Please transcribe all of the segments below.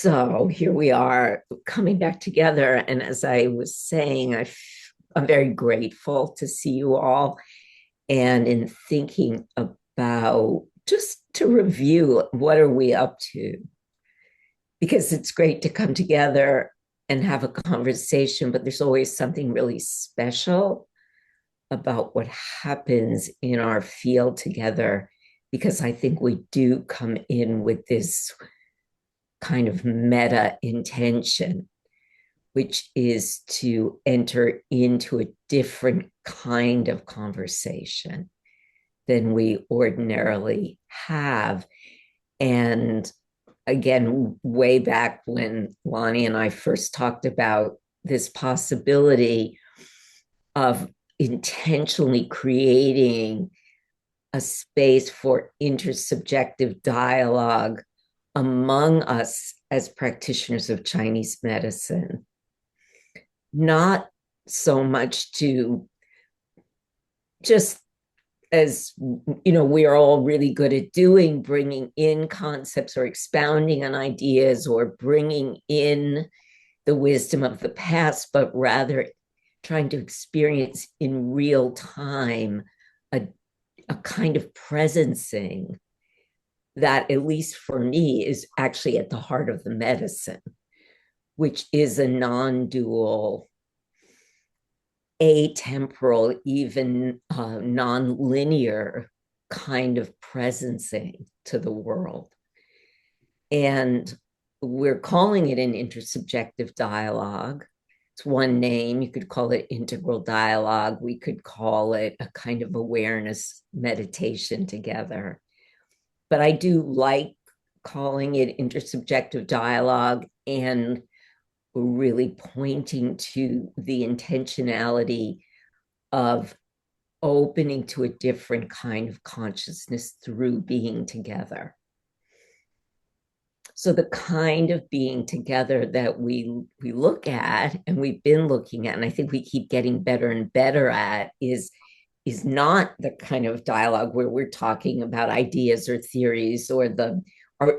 So here we are coming back together. And as I was saying, I'm very grateful to see you all. And in thinking about just to review, what are we up to? Because it's great to come together and have a conversation, but there's always something really special about what happens in our field together. Because I think we do come in with this kind of meta intention, which is to enter into a different kind of conversation than we ordinarily have. And again, way back when Lonnie and I first talked about this possibility of intentionally creating a space for intersubjective dialogue among us as practitioners of Chinese medicine, not so much to just, as you know, we are all really good at doing, bringing in concepts or expounding on ideas or bringing in the wisdom of the past, but rather trying to experience in real time a kind of presencing that, at least for me, is actually at the heart of the medicine, which is a non-dual, atemporal, even non-linear kind of presencing to the world. And we're calling it an intersubjective dialogue. It's one name. You could call it integral dialogue. We could call it a kind of awareness meditation together. But I do like calling it intersubjective dialogue and really pointing to the intentionality of opening to a different kind of consciousness through being together. So the kind of being together that we look at and we've been looking at, and I think we keep getting better and better at, is not the kind of dialogue where we're talking about ideas or theories or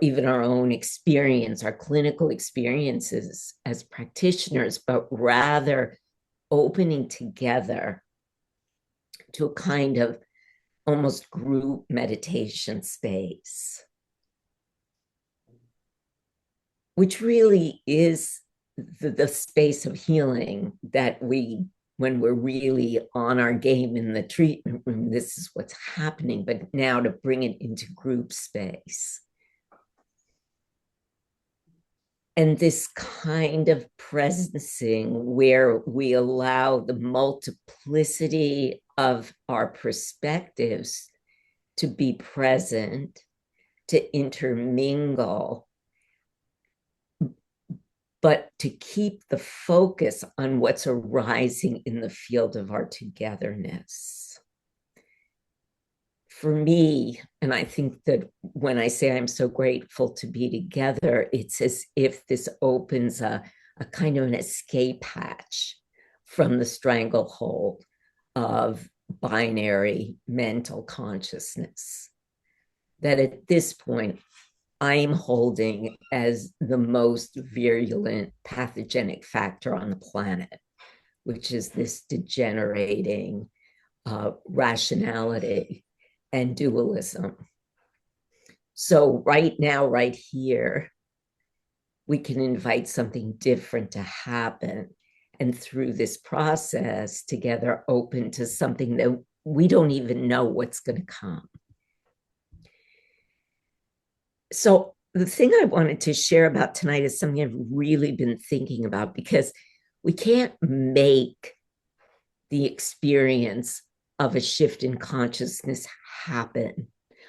even our own experience, our clinical experiences as practitioners, but rather opening together to a kind of almost group meditation space, which really is the space of healing that when we're really on our game in the treatment room, this is what's happening. But now to bring it into group space. And this kind of presencing where we allow the multiplicity of our perspectives to be present, to intermingle, but to keep the focus on what's arising in the field of our togetherness. For me, and I think that when I say I'm so grateful to be together, it's as if this opens a kind of an escape hatch from the stranglehold of binary mental consciousness. That at this point, I'm holding as the most virulent pathogenic factor on the planet, which is this degenerating rationality and dualism. So right now, right here, we can invite something different to happen. And through this process together, open to something that we don't even know what's going to come. So the thing I wanted to share about tonight is something I've really been thinking about, because we can't make the experience of a shift in consciousness happen.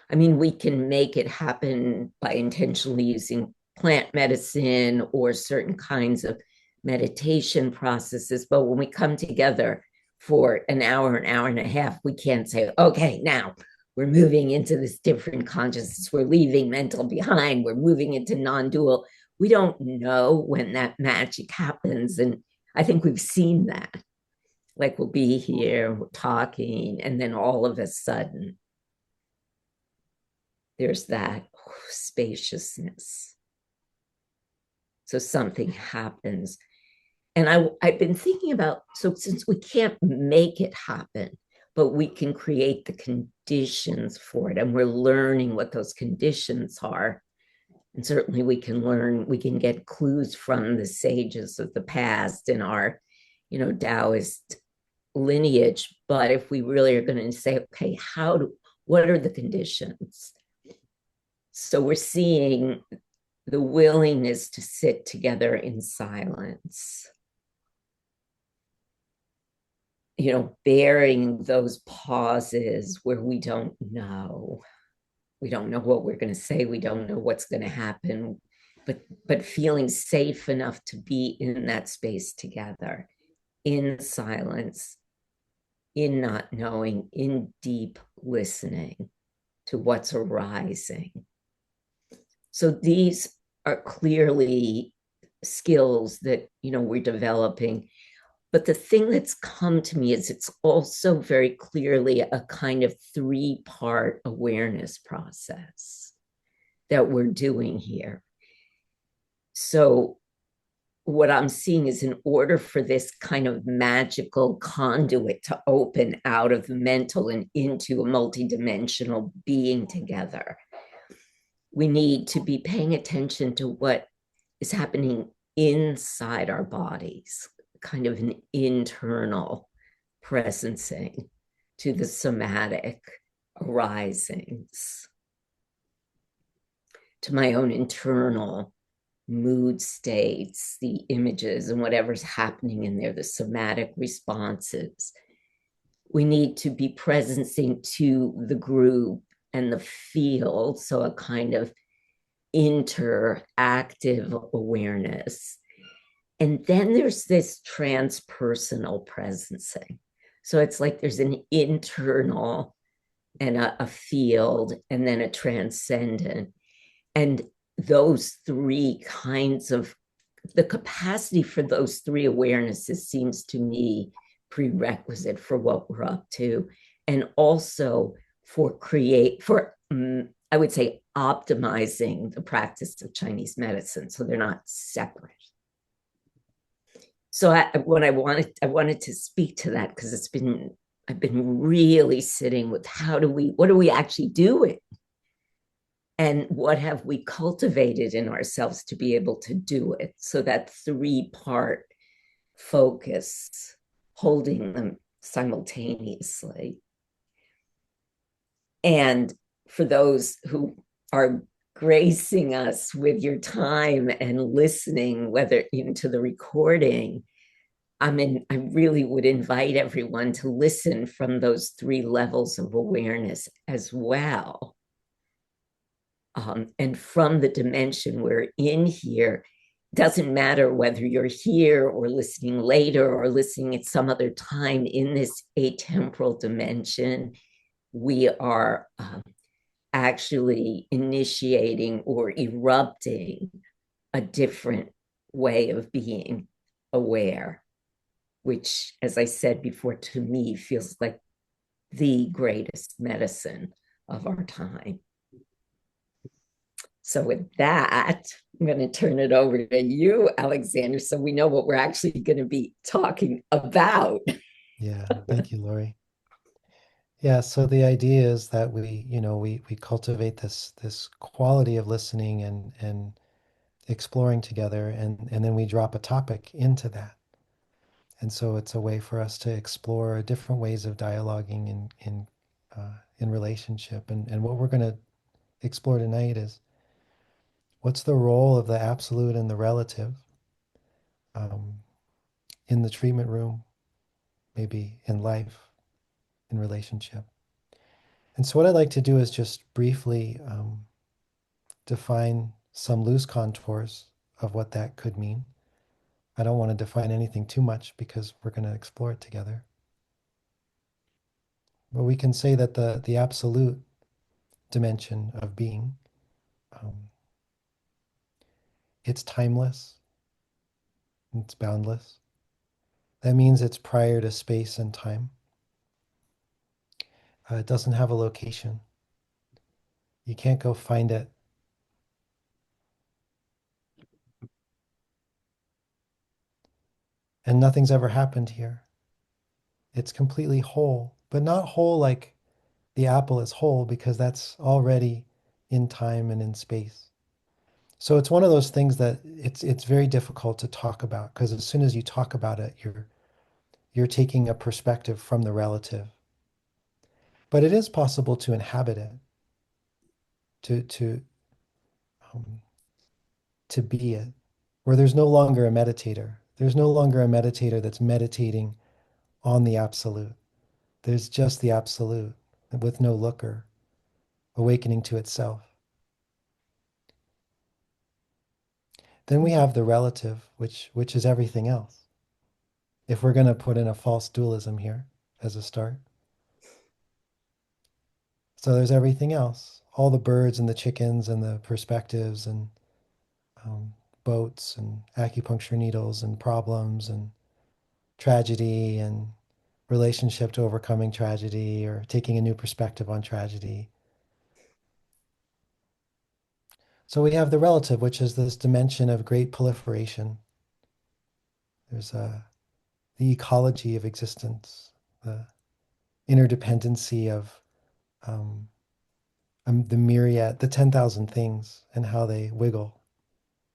I mean, we can make it happen by intentionally using plant medicine or certain kinds of meditation processes. But when we come together for an hour and a half, we can't say, okay, now we're moving into this different consciousness. We're leaving mental behind. We're moving into non-dual. We don't know when that magic happens. And I think we've seen that. Like we'll be here, we're talking, and then all of a sudden, there's that spaciousness. So something happens. And I've been thinking about, so since we can't make it happen, but we can create the conditions for it, and we're learning what those conditions are. And certainly we can learn, we can get clues from the sages of the past in our, Taoist lineage. But if we really are going to say, okay, what are the conditions? So we're seeing the willingness to sit together in silence, bearing those pauses where we don't know. We don't know what we're going to say. We don't know what's going to happen, but feeling safe enough to be in that space together, in silence, in not knowing, in deep listening to what's arising. So these are clearly skills that, we're developing. But the thing that's come to me is it's also very clearly a kind of three-part awareness process that we're doing here. So what I'm seeing is, in order for this kind of magical conduit to open out of the mental and into a multidimensional being together, we need to be paying attention to what is happening inside our bodies, kind of an internal presencing to the somatic arisings, to my own internal mood states, the images and whatever's happening in there, the somatic responses. We need to be presencing to the group and the field, so a kind of interactive awareness. And then there's this transpersonal presencing. So it's like there's an internal and a field, and then a transcendent. And those three kinds of, the capacity for those three awarenesses seems to me prerequisite for what we're up to. And also for I would say, optimizing the practice of Chinese medicine, so they're not separate. So I wanted to speak to that, because I've been really sitting with what are we actually doing? And what have we cultivated in ourselves to be able to do it? So that three-part focus, holding them simultaneously. And for those who are gracing us with your time and listening, whether even to the recording, I really would invite everyone to listen from those three levels of awareness as well. And from the dimension we're in here, doesn't matter whether you're here or listening later or listening at some other time in this atemporal dimension, we are actually initiating or erupting a different way of being aware, which, as I said before, to me feels like the greatest medicine of our time. So with that, I'm going to turn it over to you, Alexander, so we know what we're actually going to be talking about. Yeah, thank you, Lorie. Yeah, so the idea is that we cultivate this quality of listening and exploring together, and then we drop a topic into that. And so it's a way for us to explore different ways of dialoguing in relationship. And what we're going to explore tonight is, what's the role of the absolute and the relative um, in the treatment room, maybe in life, in relationship. And so what I'd like to do is just briefly define some loose contours of what that could mean. I don't want to define anything too much because we're going to explore it together. But we can say that the absolute dimension of being, um, it's timeless, it's boundless. That means it's prior to space and time. It doesn't have a location. You can't go find it. and nothing's ever happened here. It's completely whole, but not whole like the apple is whole, because that's already in time and in space. So it's one of those things that it's very difficult to talk about, because as soon as you talk about it, you're taking a perspective from the relative. But it is possible to inhabit it, to um, to be it, where there's no longer a meditator. There's no longer a meditator that's meditating on the absolute. There's just the absolute with no looker, awakening to itself. Then we have the relative, which is everything else. If we're going to put in a false dualism here as a start. So there's everything else, all the birds and the chickens and the perspectives and um, boats and acupuncture needles and problems and tragedy and relationship to overcoming tragedy or taking a new perspective on tragedy. So we have the relative, which is this dimension of great proliferation. There's the ecology of existence, the interdependency of um, the myriad, the 10,000 things and how they wiggle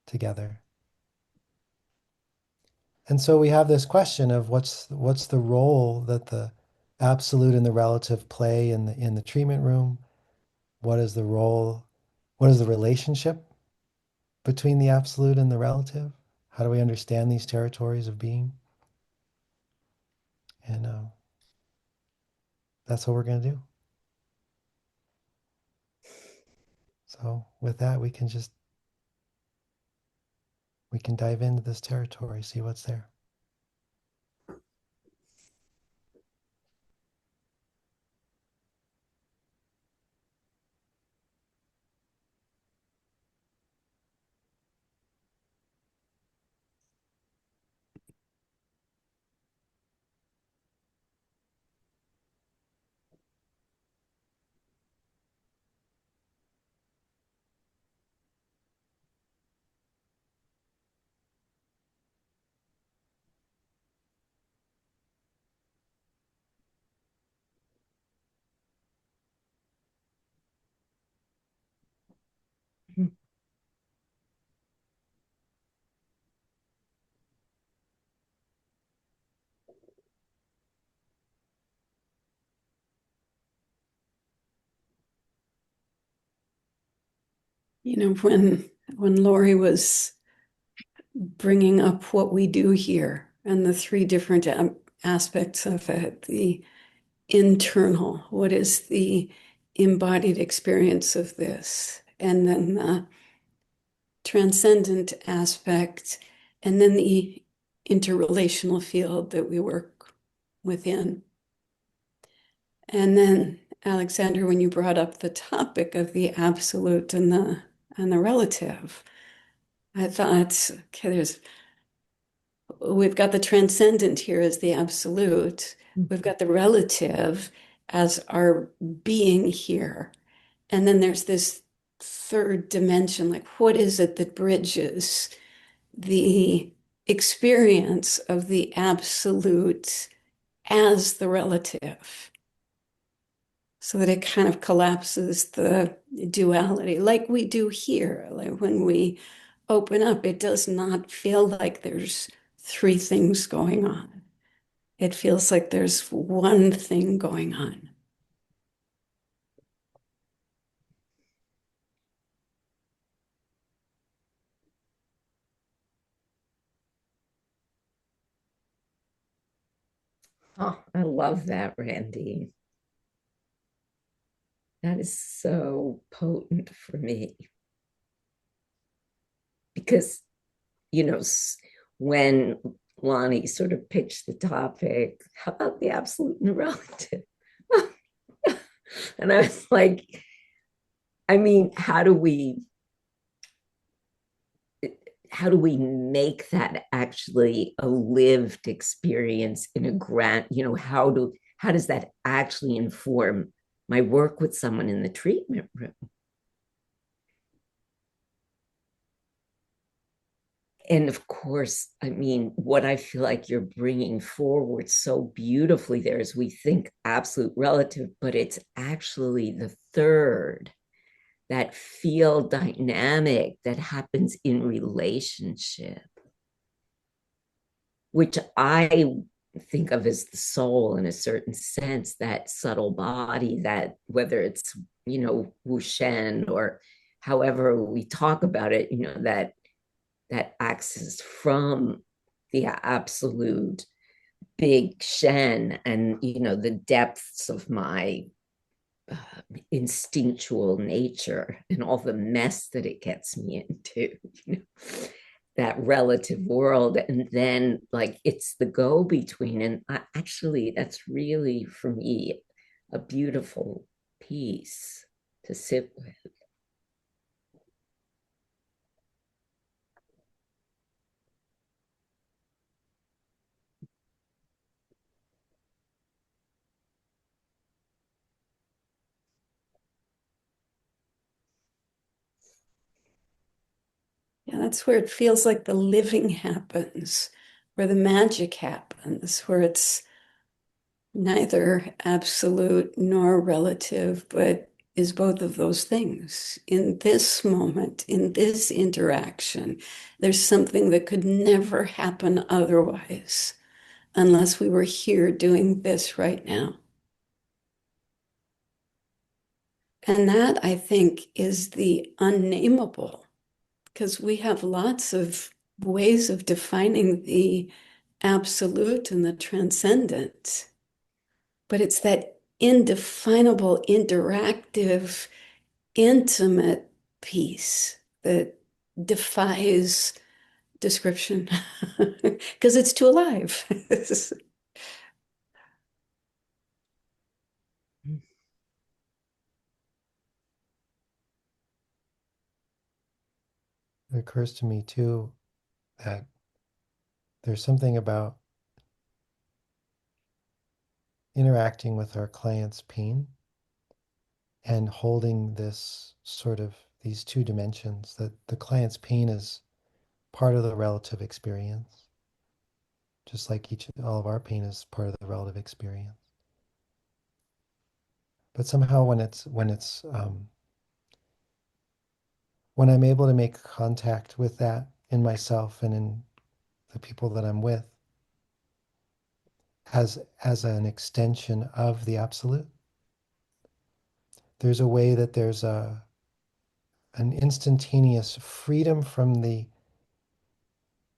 together. And so we have this question of what's the role that the absolute and the relative play in the treatment room? What is the role? What is the relationship between the absolute and the relative? How do we understand these territories of being? And that's what we're going to do. So with that, we can dive into this territory, see what's there. When Lorie was bringing up what we do here and the three different aspects of it, the internal, what is the embodied experience of this, and then the transcendent aspect, and then the interrelational field that we work within. And then, Alexander, when you brought up the topic of the absolute and the relative, I thought, okay, we've got the transcendent here as the absolute. We've got the relative as our being here. And then there's this third dimension, like what is it that bridges the experience of the absolute as the relative, so that it kind of collapses the duality like we do here. Like when we open up, it does not feel like there's three things going on. It feels like there's one thing going on. Oh, I love that, Randy. That is so potent for me because, you know, when Lonnie sort of pitched the topic, how about the absolute and the relative? And I was like, I mean, how do we make that actually a lived experience in a grant, how does that actually inform my work with someone in the treatment room? And of course, I mean, what I feel like you're bringing forward so beautifully there is we think absolute relative, but it's actually the third, that field dynamic that happens in relationship, which I think of as the soul in a certain sense, that subtle body, that whether it's, Wu Shen or however we talk about it, that access from the absolute big Shen and, the depths of my uh, instinctual nature and all the mess that it gets me into, that relative world. And then, like, it's the go between. And actually, that's really, for me, a beautiful piece to sit with. Yeah, that's where it feels like the living happens, where the magic happens, where it's neither absolute nor relative, but is both of those things. In this moment, in this interaction, there's something that could never happen otherwise unless we were here doing this right now. And that, I think, is the unnameable, because we have lots of ways of defining the absolute and the transcendent. But it's that indefinable, interactive, intimate piece that defies description because it's too alive. It occurs to me too that there's something about interacting with our client's pain and holding this sort of these two dimensions, that the client's pain is part of the relative experience, just like all of our pain is part of the relative experience. But somehow when I'm able to make contact with that in myself and in the people that I'm with as an extension of the absolute, there's a way that there's an instantaneous freedom from the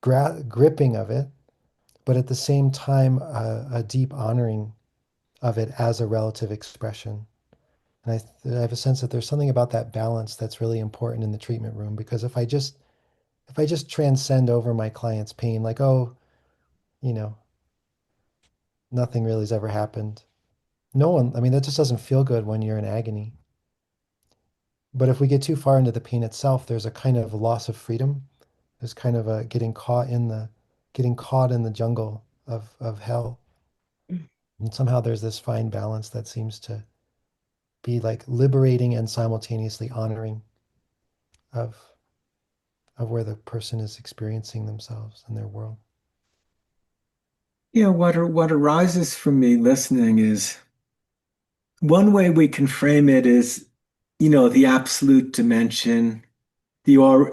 gripping of it, but at the same time, a deep honoring of it as a relative expression. And I have a sense that there's something about that balance that's really important in the treatment room, because if I just transcend over my client's pain, like, oh, you know, nothing really has ever happened. No one, I mean, that just doesn't feel good when you're in agony. But if we get too far into the pain itself, there's a kind of loss of freedom. There's kind of a getting caught in the jungle of hell. And somehow there's this fine balance that seems to be like liberating and simultaneously honoring of where the person is experiencing themselves and their world. Yeah, what arises from me listening is one way we can frame it is, the absolute dimension,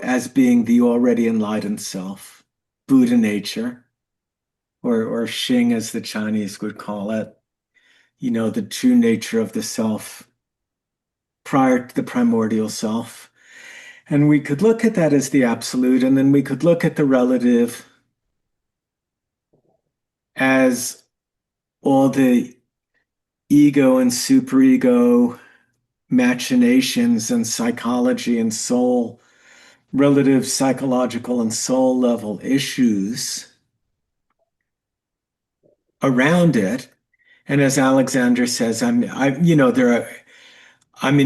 as being the already enlightened self, Buddha nature, or Xing as the Chinese would call it, the true nature of the self prior to the primordial self. And we could look at that as the absolute, and then we could look at the relative as all the ego and superego machinations and psychology and soul, relative psychological and soul level issues around it. And as Alexander says, I mean,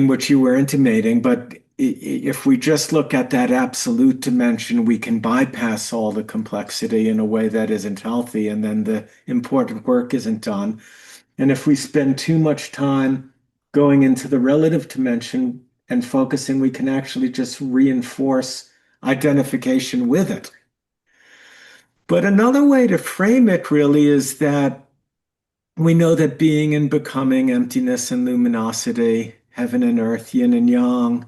what you were intimating, but if we just look at that absolute dimension, we can bypass all the complexity in a way that isn't healthy, and then the important work isn't done. And if we spend too much time going into the relative dimension and focusing, we can actually just reinforce identification with it. But another way to frame it really is that we know that being and becoming, emptiness and luminosity, heaven and earth, yin and yang,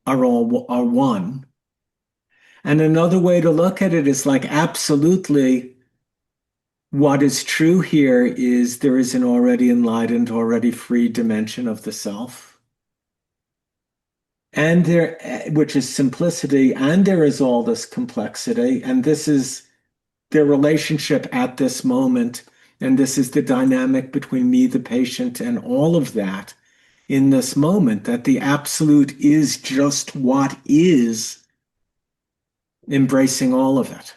are one. And another way to look at it is like absolutely what is true here is there is an already enlightened, already free dimension of the self. And there, which is simplicity, and there is all this complexity, and this is their relationship at this moment. And this is the dynamic between me, the patient, and all of that in this moment, that the absolute is just what is, embracing all of it.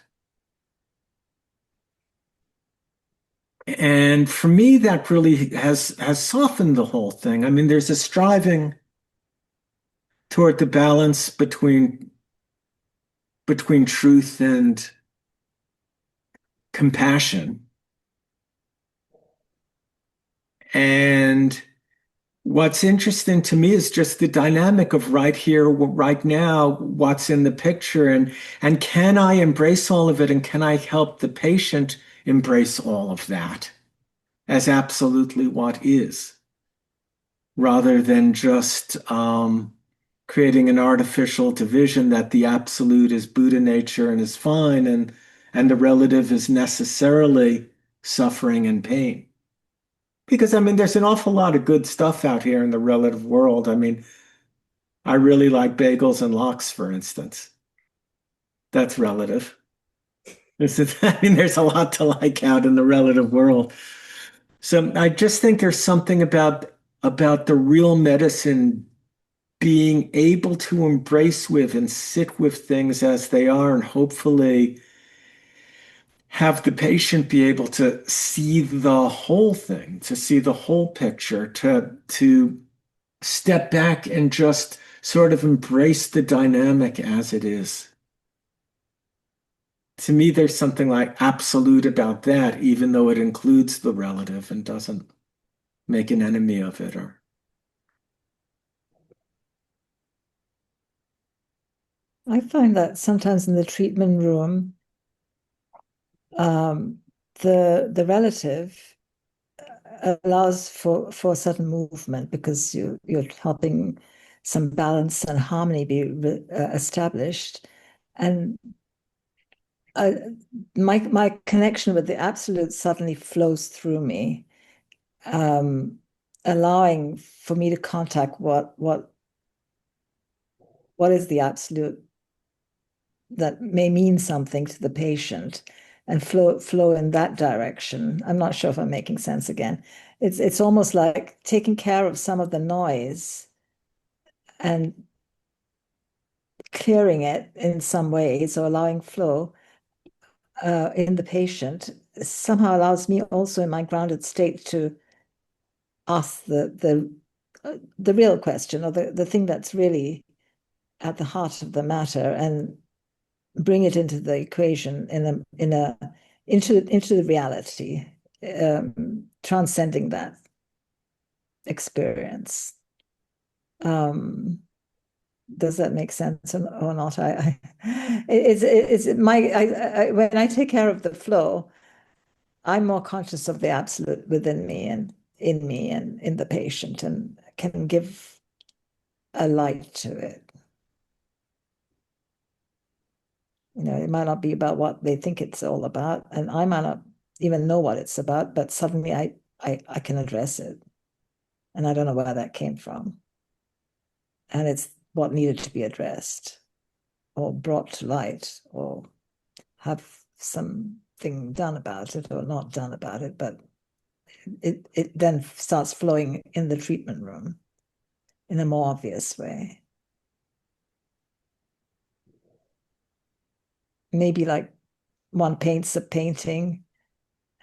And for me, that really has softened the whole thing. I mean, there's a striving toward the balance between truth and compassion. And what's interesting to me is just the dynamic of right here, right now, what's in the picture, and can I embrace all of it, and can I help the patient embrace all of that as absolutely what is, rather than just creating an artificial division that the absolute is Buddha nature and is fine, and the relative is necessarily suffering and pain. Because I mean, there's an awful lot of good stuff out here in the relative world. I mean, I really like bagels and lox, for instance. That's relative. I mean, there's a lot to like out in the relative world. So I just think there's something about the real medicine being able to embrace with and sit with things as they are, and hopefully have the patient be able to see the whole thing, to see the whole picture, to step back and just sort of embrace the dynamic as it is. To me, there's something like absolute about that, even though it includes the relative and doesn't make an enemy of it. Or I find that sometimes in the treatment room, the relative allows for a certain movement because you're helping some balance and harmony be established, and my connection with the absolute suddenly flows through me, allowing for me to contact what is the absolute that may mean something to the patient, and flow in that direction. I'm not sure if I'm making sense again. It's almost like taking care of some of the noise and clearing it in some ways, or allowing flow in the patient somehow allows me also in my grounded state to ask the real question, or the thing that's really at the heart of the matter, and bring it into the equation into the reality, transcending that experience. Does that make sense or not? When I take care of the flow, I'm more conscious of the absolute within me and in me and in the patient, and can give a light to it. It might not be about what they think it's all about, and I might not even know what it's about, but suddenly I can address it, and I don't know where that came from, and it's what needed to be addressed or brought to light, or have something done about it or not done about it, but it then starts flowing in the treatment room in a more obvious way. Maybe like one paints a painting,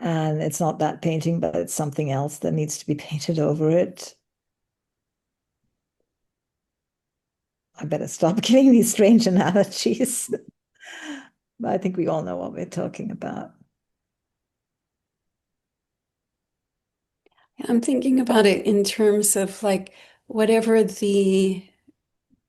and it's not that painting, but it's something else that needs to be painted over it. I better stop giving these strange analogies. But I think we all know what we're talking about. I'm thinking about it in terms of like whatever the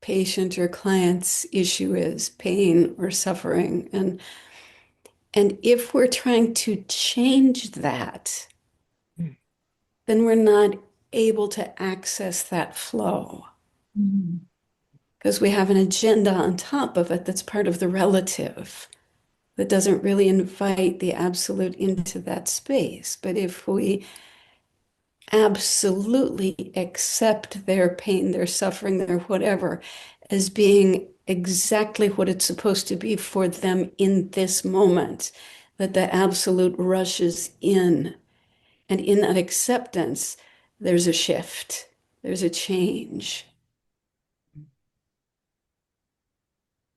patient or client's issue is, pain or suffering. And if we're trying to change that, then we're not able to access that flow because we have an agenda on top of it that's part of the relative that doesn't really invite the absolute into that space. But if we absolutely accept their pain, their suffering, their whatever, as being exactly what it's supposed to be for them in this moment, that the absolute rushes in. And in that acceptance, there's a shift, there's a change.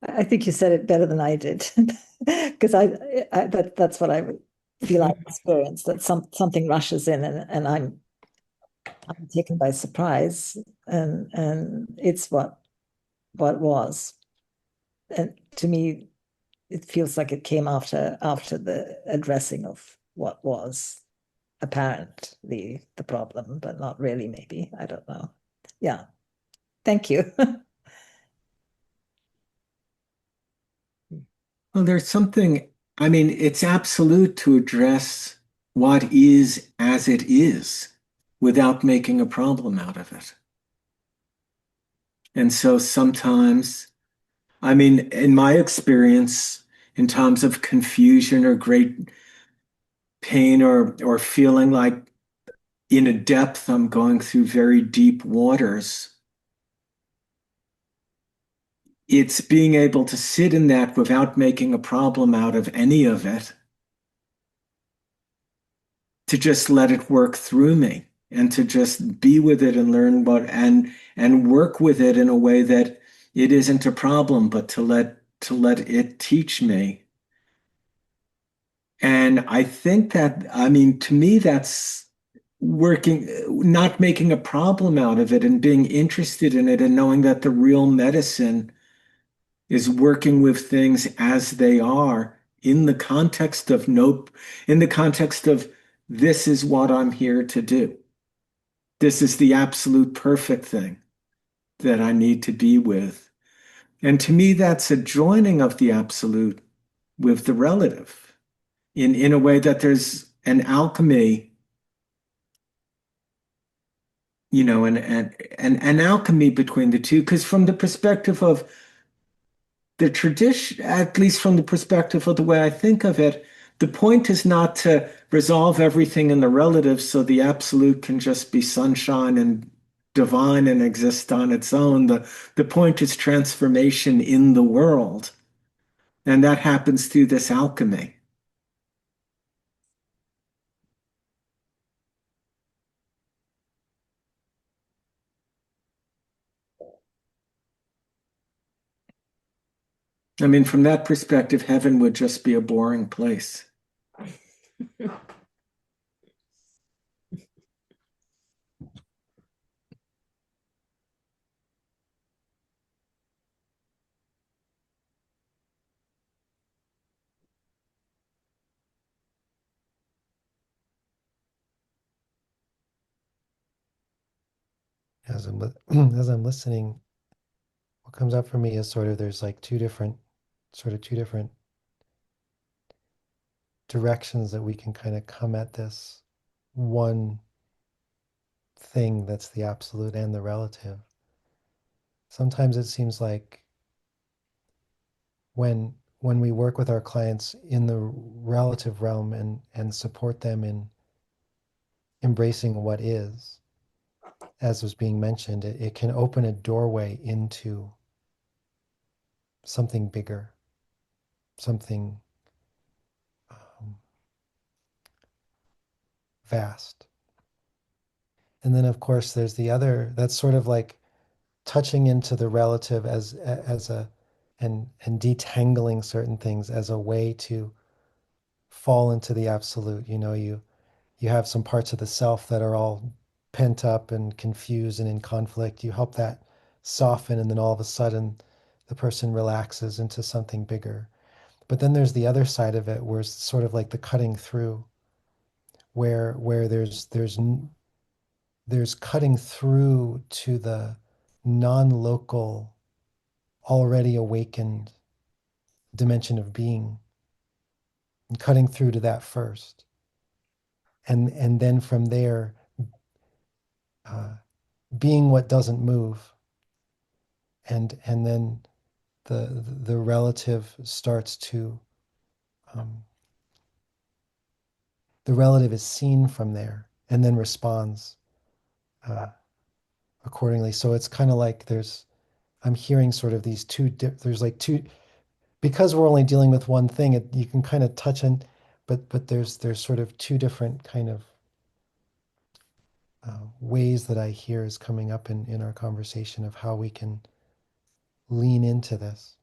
I think you said it better than I did, because that's what I feel I experience, that something rushes in, and I'm taken by surprise, and it's what was, and to me it feels like it came after the addressing of what was apparently the problem, but not really, maybe, I don't know. Yeah, thank you. Well, there's something, I mean, it's absolute to address what is as it is without making a problem out of it. And so sometimes, I mean, in my experience, in times of confusion or great pain or feeling like in a depth I'm going through very deep waters, it's being able to sit in that without making a problem out of any of it, to just let it work through me and to just be with it and learn what and work with it in a way that it isn't a problem, but to let it teach me. And I think that, I mean, to me, that's working, not making a problem out of it and being interested in it and knowing that the real medicine is working with things as they are in the context of nope, in the context of this is what I'm here to do. This is the absolute perfect thing that I need to be with. And to me, that's a joining of the absolute with the relative in a way that there's an alchemy, an alchemy between the two. Because from the perspective of the tradition, at least from the perspective of the way I think of it, the point is not to resolve everything in the relative so the absolute can just be sunshine and divine and exist on its own. The point is transformation in the world. And that happens through this alchemy. I mean, from that perspective, heaven would just be a boring place. As I'm as I'm listening, what comes up for me is sort of there's like two different directions that we can kind of come at this one thing that's the absolute and the relative. Sometimes it seems like when we work with our clients in the relative realm and support them in embracing what is, as was being mentioned, it can open a doorway into something bigger, something um, vast. And then, of course, there's the other that's sort of like touching into the relative as a and detangling certain things as a way to fall into the absolute. You know, you have some parts of the self that are all pent up and confused and in conflict. You help that soften, and then all of a sudden the person relaxes into something bigger. But then there's the other side of it where it's sort of like the cutting through, where there's cutting through to the non-local already awakened dimension of being, and cutting through to that first. And then from there, uh, being what doesn't move. And then the relative starts to, the relative is seen from there and then responds uh, accordingly. So it's kind of like I'm hearing sort of these there's like two, because we're only dealing with one thing, you can kind of touch on, but there's sort of two different kind of ways that I hear is coming up in our conversation of how we can lean into this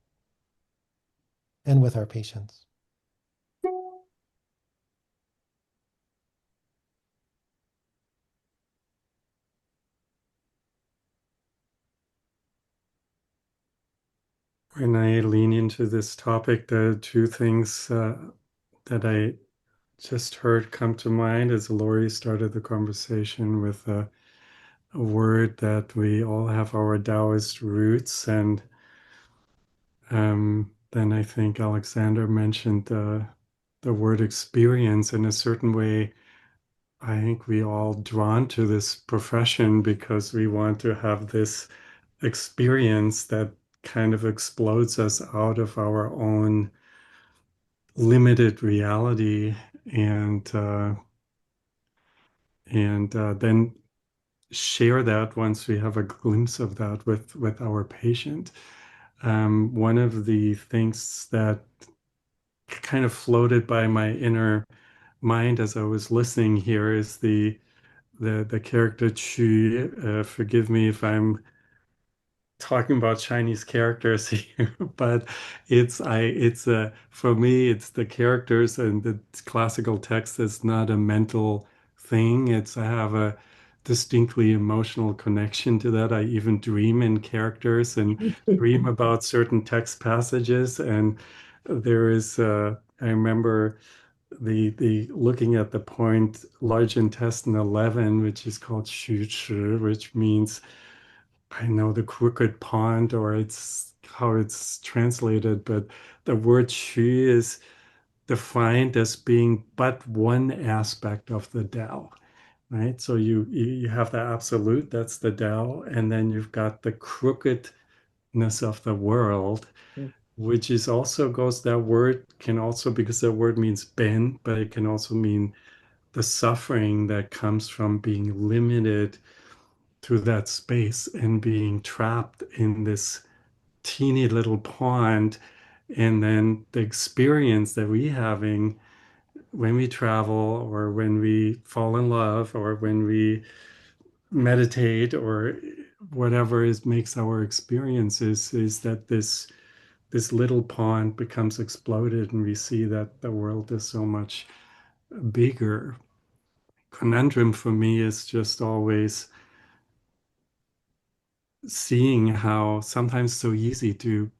and with our patients. When I lean into this topic, the two things that I just heard come to mind as Lorie started the conversation with a word that we all have our Taoist roots, and then I think Alexander mentioned the word experience. In a certain way, I think we all drawn to this profession because we want to have this experience that kind of explodes us out of our own limited reality, and then share that once we have a glimpse of that with our patient. One of the things that kind of floated by my inner mind as I was listening here is the character Chu. Forgive me if I'm talking about Chinese characters here, but it's for me it's the characters, and the classical text is not a mental thing. I have a distinctly emotional connection to that. I even dream in characters and dream about certain text passages. And I remember the looking at the point large intestine 11, which is called Xu Chi, which means, I know, the crooked pond, or it's how it's translated, but the word Xu is defined as being but one aspect of the Tao, right? So you have the absolute, that's the Tao, and then you've got the crookedness of the world, which is also goes, that word can also, because that word means bend, but it can also mean the suffering that comes from being limited to that space and being trapped in this teeny little pond. And then the experience that we having when we travel, or when we fall in love, or when we meditate, or whatever makes our experiences, is that this little pond becomes exploded, and we see that the world is so much bigger. Conundrum for me is just always seeing how sometimes so easy to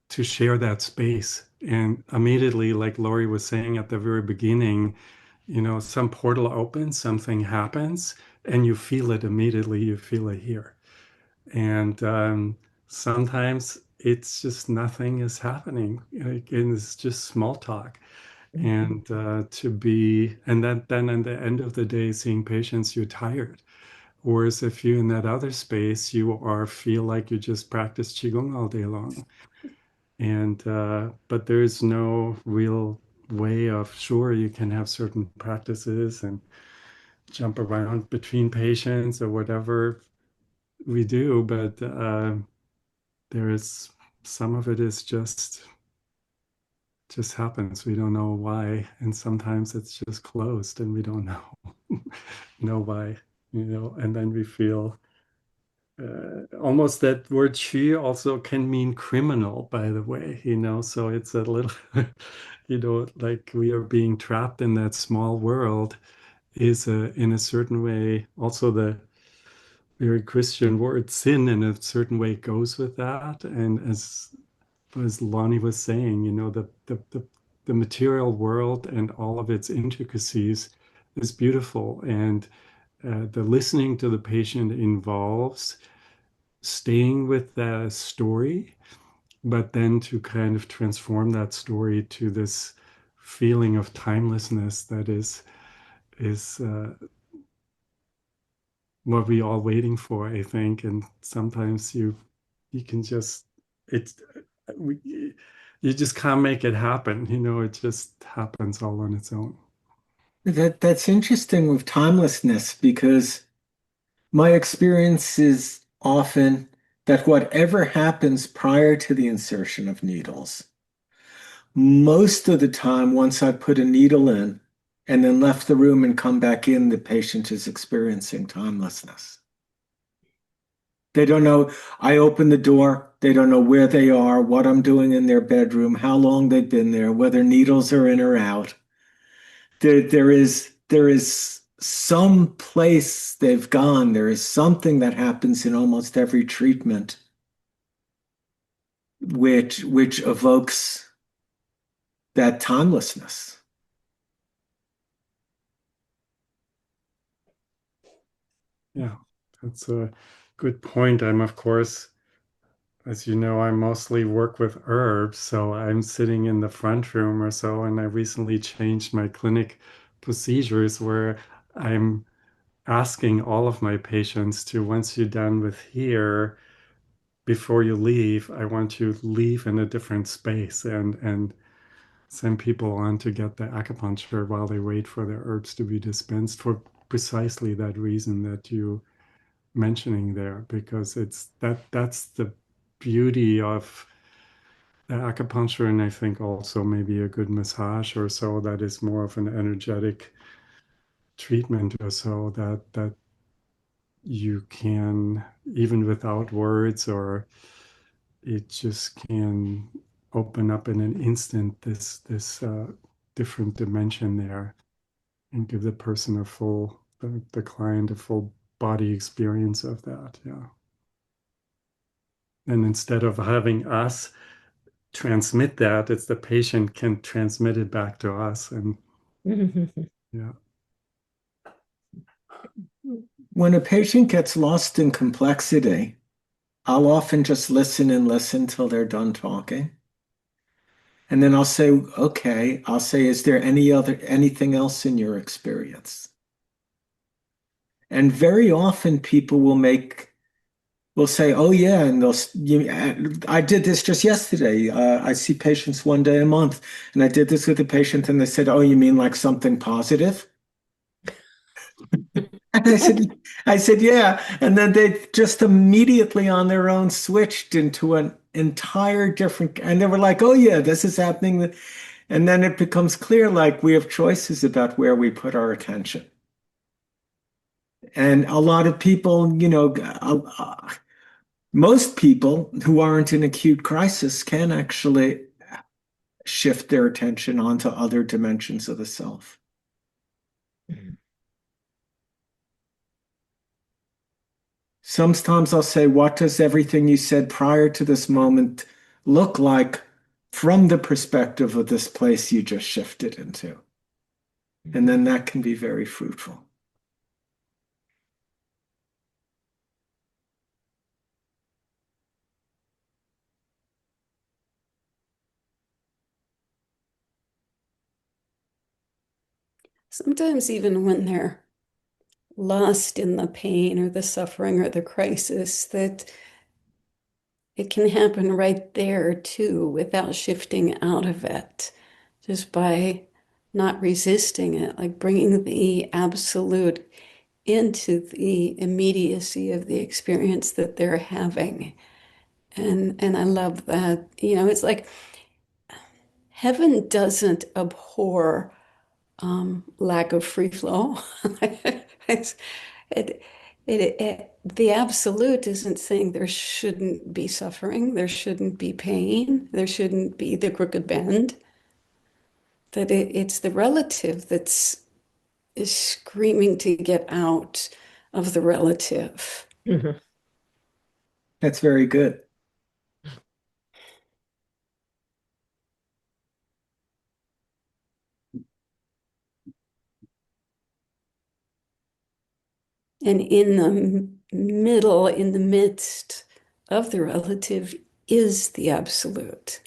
share that space, and immediately, like Lorie was saying at the very beginning, some portal opens, something happens, and you feel it immediately. You feel it here. And sometimes it's just nothing is happening, and it's just small talk. And then at the end of the day, seeing patients, you're tired. Whereas if you in that other space, feel like you just practice qigong all day long. And but there's no real way of, sure, you can have certain practices and jump around between patients or whatever we do, but there is some of it is just happens. We don't know why, and sometimes it's just closed, and we don't know why, and then we feel almost, that word "chi" also can mean criminal, by the way, so it's a little, like we are being trapped in that small world, is in a certain way also the very Christian word sin, in a certain way, goes with that. And as Lonnie was saying, the material world and all of its intricacies is beautiful, and the listening to the patient involves staying with the story, but then to kind of transform that story to this feeling of timelessness that is what we all waiting for, I think. And sometimes you can just it's we, you just can't make it happen. It just happens all on its own. That's interesting with timelessness, because my experience is often that whatever happens prior to the insertion of needles, most of the time, once I put a needle in and then left the room and come back in, the patient is experiencing timelessness. They don't know. I open the door. They don't know where they are, what I'm doing in their bedroom, how long they've been there, whether needles are in or out. There is some place they've gone. There is something that happens in almost every treatment which evokes that timelessness. Yeah, that's a good point. I'm, of course, as you know, I mostly work with herbs, so I'm sitting in the front room or so, and I recently changed my clinic procedures where I'm asking all of my patients to, once you're done with here, before you leave, I want you to leave in a different space and send people on to get the acupuncture while they wait for their herbs to be dispensed, for precisely that reason that you mentioning there, because that's the beauty of the acupuncture, and I think also maybe a good massage or so that is more of an energetic treatment or so, that you can, even without words, or it just can open up in an instant this different dimension there, and give the person the client a full body experience of that. Yeah. And instead of having us transmit that, it's the patient can transmit it back to us. And yeah. When a patient gets lost in complexity, I'll often just listen and listen till they're done talking. And then I'll say, okay, is there anything else in your experience? And very often people will say, oh yeah, and I did this just yesterday. I see patients one day a month, and I did this with a patient, and they said, oh, you mean like something positive? And I said, yeah. And then they just immediately on their own switched into an entire different, and they were like, oh yeah, this is happening. And then it becomes clear, like we have choices about where we put our attention. And a lot of people, most people who aren't in acute crisis can actually shift their attention onto other dimensions of the self. Sometimes I'll say, what does everything you said prior to this moment look like from the perspective of this place you just shifted into? And then that can be very fruitful. Sometimes even when they're lost in the pain or the suffering or the crisis, that it can happen right there too, without shifting out of it, just by not resisting it, like bringing the absolute into the immediacy of the experience that they're having. And I love that. It's like heaven doesn't abhor lack of free flow. It's, it, the absolute isn't saying there shouldn't be suffering, there shouldn't be pain, there shouldn't be the crooked bend. That it's the relative that's is screaming to get out of the relative. That's very good. And in the middle, in the midst of the relative is the absolute.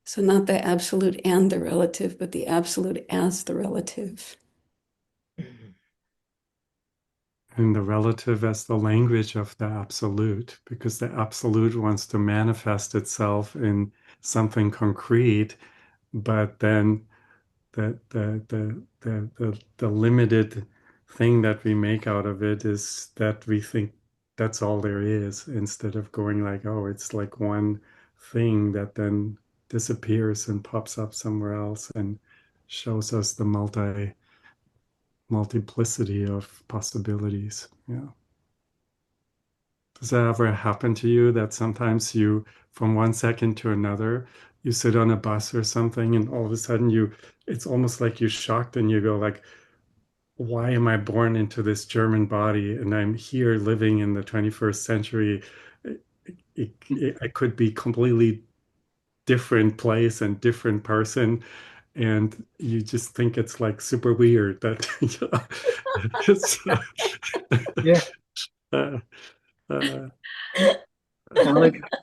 So not the absolute and the relative, but the absolute as the relative. And the relative as the language of the absolute, because the absolute wants to manifest itself in something concrete, but then the limited thing that we make out of it is that we think that's all there is, instead of going like, oh, it's like one thing that then disappears and pops up somewhere else and shows us the multiplicity of possibilities. Yeah. Does that ever happen to you, that sometimes you, from one second to another, you sit on a bus or something and all of a sudden it's almost like you're shocked and you go like, why am I born into this German body and I'm here living in the 21st century? I could be completely different place and different person. And you just think it's like super weird that, it's, Yeah. uh, uh,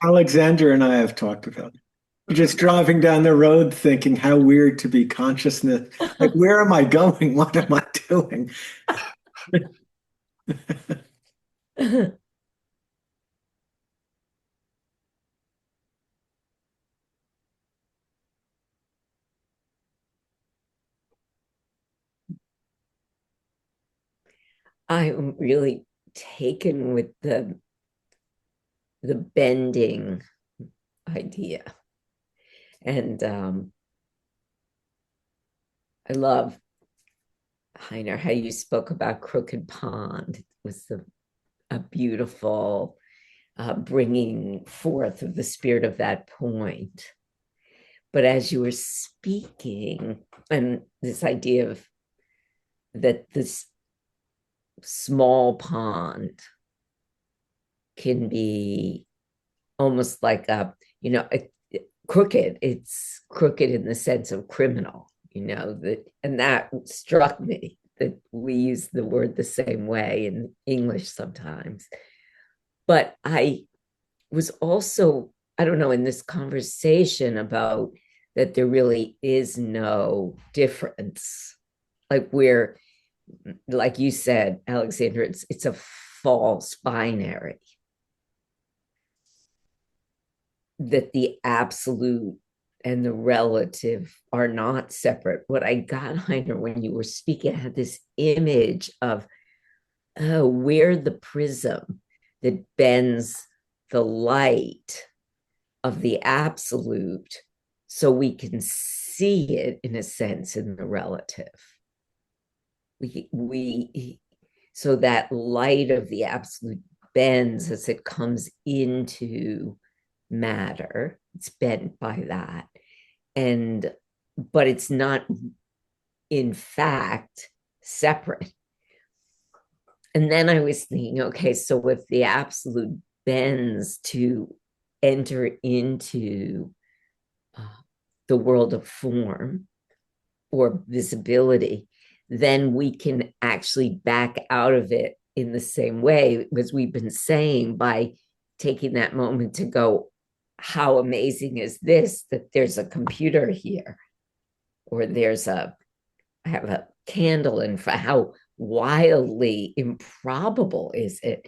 Alexander and I have talked about it. You're just driving down the road thinking how weird to be consciousness. Like, where am I going? What am I doing? I'm really taken with the bending idea. And I love, Heiner, how you spoke about Crooked Pond. It was a beautiful bringing forth of the spirit of that point. But as you were speaking, and this idea of that this small pond can be almost like crooked. It's crooked in the sense of criminal, and that struck me that we use the word the same way in English sometimes. But I was also, I don't know, in this conversation about that there really is no difference. Like you said, Alexander, it's a false binary. That the absolute and the relative are not separate. What I got, Heiner, when you were speaking, I had this image of where the prism that bends the light of the absolute so we can see it in a sense in the relative. So that light of the absolute bends as it comes into matter. It's bent by that. But it's not in fact separate. And then I was thinking, okay, so if the absolute bends to enter into the world of form or visibility, then we can actually back out of it in the same way, as we've been saying, by taking that moment to go, how amazing is this, that there's a computer here, or I have a candle in front, how wildly improbable is it?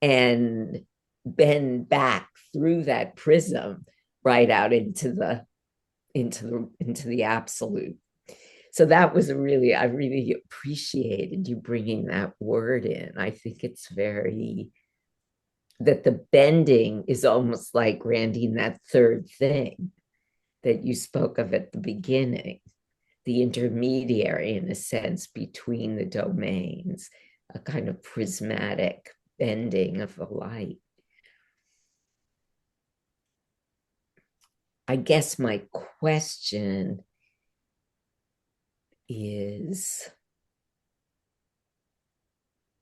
And bend back through that prism right out into the absolute. So that was I really appreciated you bringing that word in. I think it's that the bending is almost like, Randine, that third thing that you spoke of at the beginning, the intermediary, in a sense, between the domains, a kind of prismatic bending of the light. I guess my question is,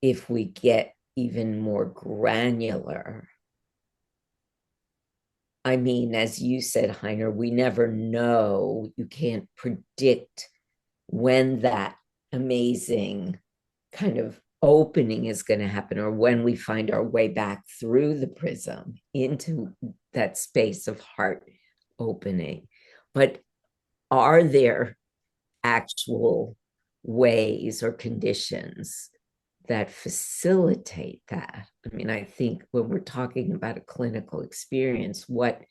if we get even more granular, I mean, as you said, Heiner, we never know. You can't predict when that amazing kind of opening is going to happen, or when we find our way back through the prism into that space of heart opening. But are there actual ways or conditions that facilitate that? I mean, I think when we're talking about a clinical experience, what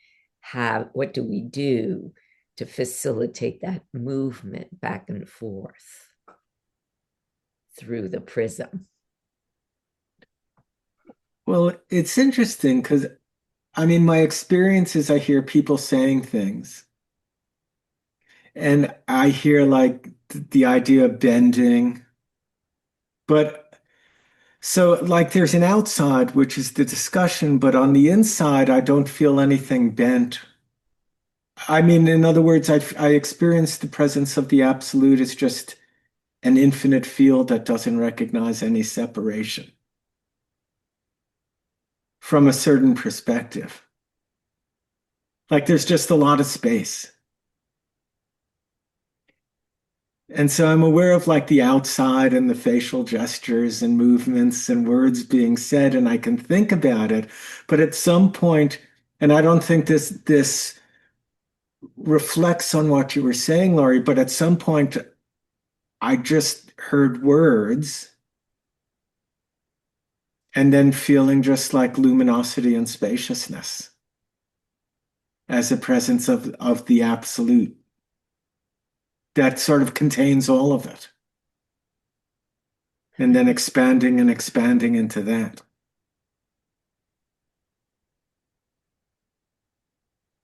do we do to facilitate that movement back and forth through the prism? Well, it's interesting because I mean, my experience is I hear people saying things, and I hear like the idea of bending, but so like there's an outside, which is the discussion, but on the inside, I don't feel anything bent. I mean, in other words, I experience the presence of the absolute as just an infinite field that doesn't recognize any separation from a certain perspective. Like there's just a lot of space. And so I'm aware of like the outside and the facial gestures and movements and words being said, and I can think about it. But at some point, and I don't think this reflects on what you were saying, Lorie, but at some point I just heard words and then feeling just like luminosity and spaciousness as a presence of the absolute that sort of contains all of it. And then expanding and expanding into that.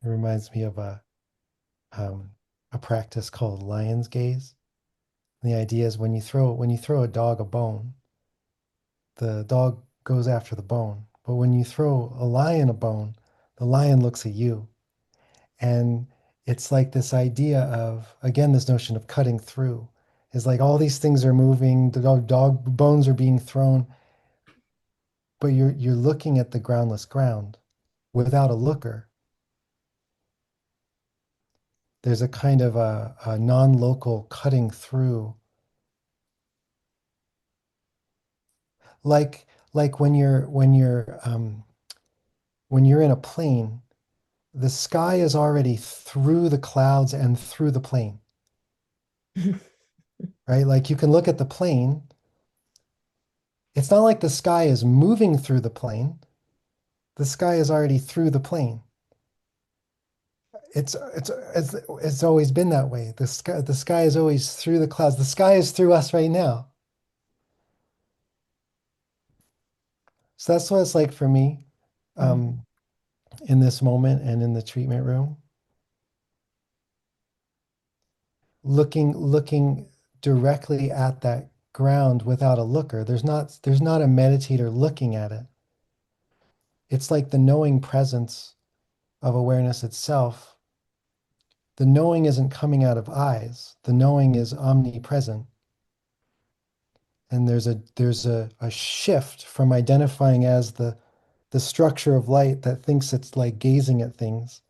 It reminds me of a practice called lion's gaze. And the idea is when you throw a dog a bone, the dog goes after the bone. But when you throw a lion a bone, the lion looks at you. And it's like this idea of, again, this notion of cutting through is like all these things are moving, the dog bones are being thrown, but you're looking at the groundless ground without a looker. There's a kind of a non-local cutting through. Like when you're in a plane, the sky is already through the clouds and through the plane, right? Like you can look at the plane. It's not like the sky is moving through the plane. The sky is already through the plane. It's always been that way. The sky is always through the clouds. The sky is through us right now. So that's what it's like for me in this moment and in the treatment room. Looking directly at that ground without a looker. There's not a meditator looking at it. It's like the knowing presence of awareness itself. The knowing isn't coming out of eyes. The knowing is omnipresent. And there's a shift from identifying as the structure of light that thinks it's like gazing at things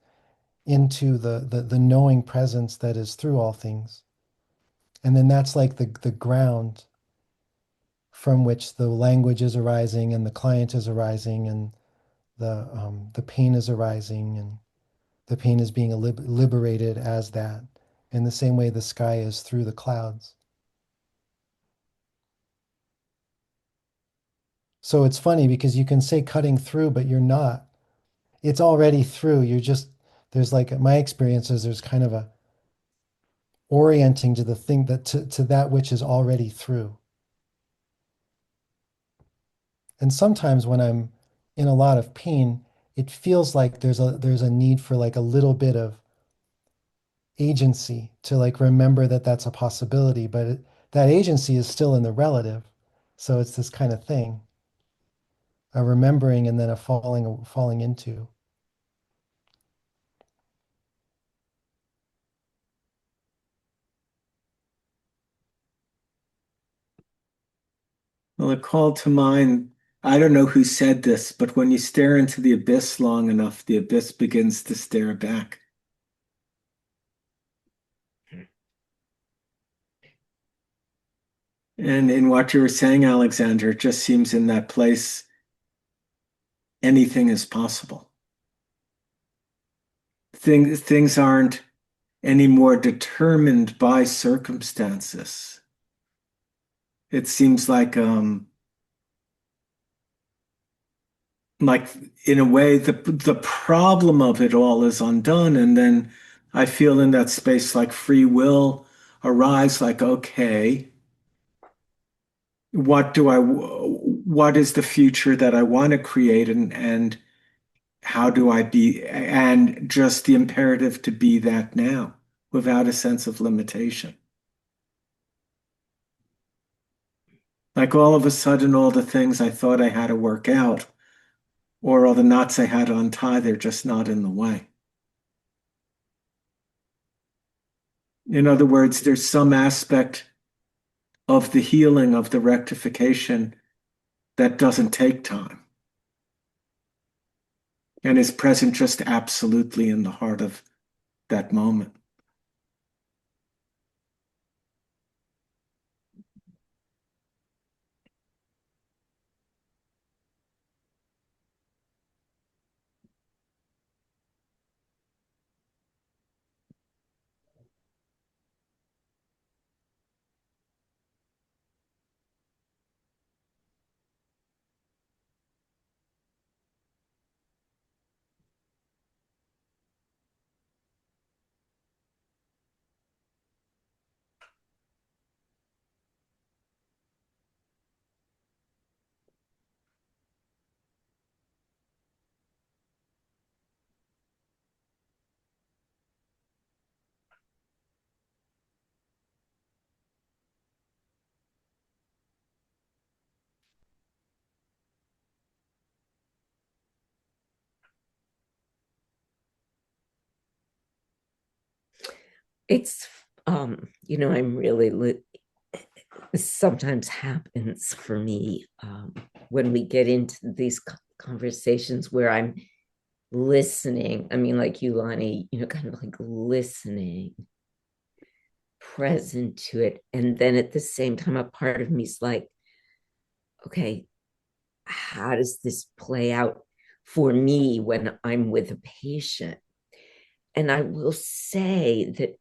into the knowing presence that is through all things. And then that's like the ground from which the language is arising and the client is arising and the pain is arising and the pain is being liberated as that. In the same way the sky is through the clouds. So it's funny because you can say cutting through, but you're not. It's already through. There's like my experience is there's kind of a orienting to the thing to that which is already through. And sometimes when I'm in a lot of pain, it feels like there's a need for like a little bit of agency to like remember that that's a possibility, but that agency is still in the relative. So it's this kind of thing, a remembering and then a falling into. Well, it called to mind, I don't know who said this, but when you stare into the abyss long enough, the abyss begins to stare back. And in what you were saying, Alexander, it just seems in that place anything is possible. Things aren't any more determined by circumstances. It seems like in a way the problem of it all is undone, and then I feel in that space like free will arise, like, okay, what is the future that I want to create, and how do I be, and just the imperative to be that now without a sense of limitation. Like all of a sudden, all the things I thought I had to work out, or all the knots I had to untie, they're just not in the way. In other words, there's some aspect of the healing, of the rectification that doesn't take time and is present just absolutely in the heart of that moment. It's I'm really this sometimes happens for me when we get into these conversations where I'm listening. I mean, like you, Lonnie, kind of like listening, present to it. And then at the same time, a part of me is like, okay, how does this play out for me when I'm with a patient? And I will say that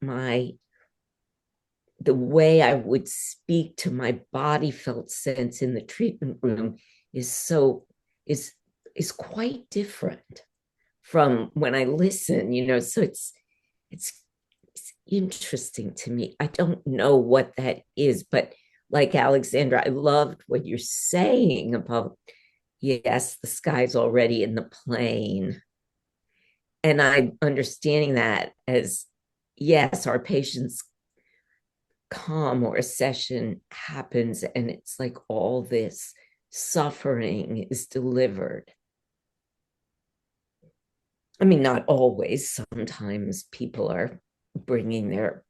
the way I would speak to my body felt sense in the treatment room is is quite different from when I listen, so it's interesting to me. I don't know what that is, but like Alexandra, I loved what you're saying about, yes, the sky's already in the plane. And I'm understanding that as, yes, our patients come or a session happens and it's like all this suffering is delivered. I mean, not always. Sometimes people are bringing their,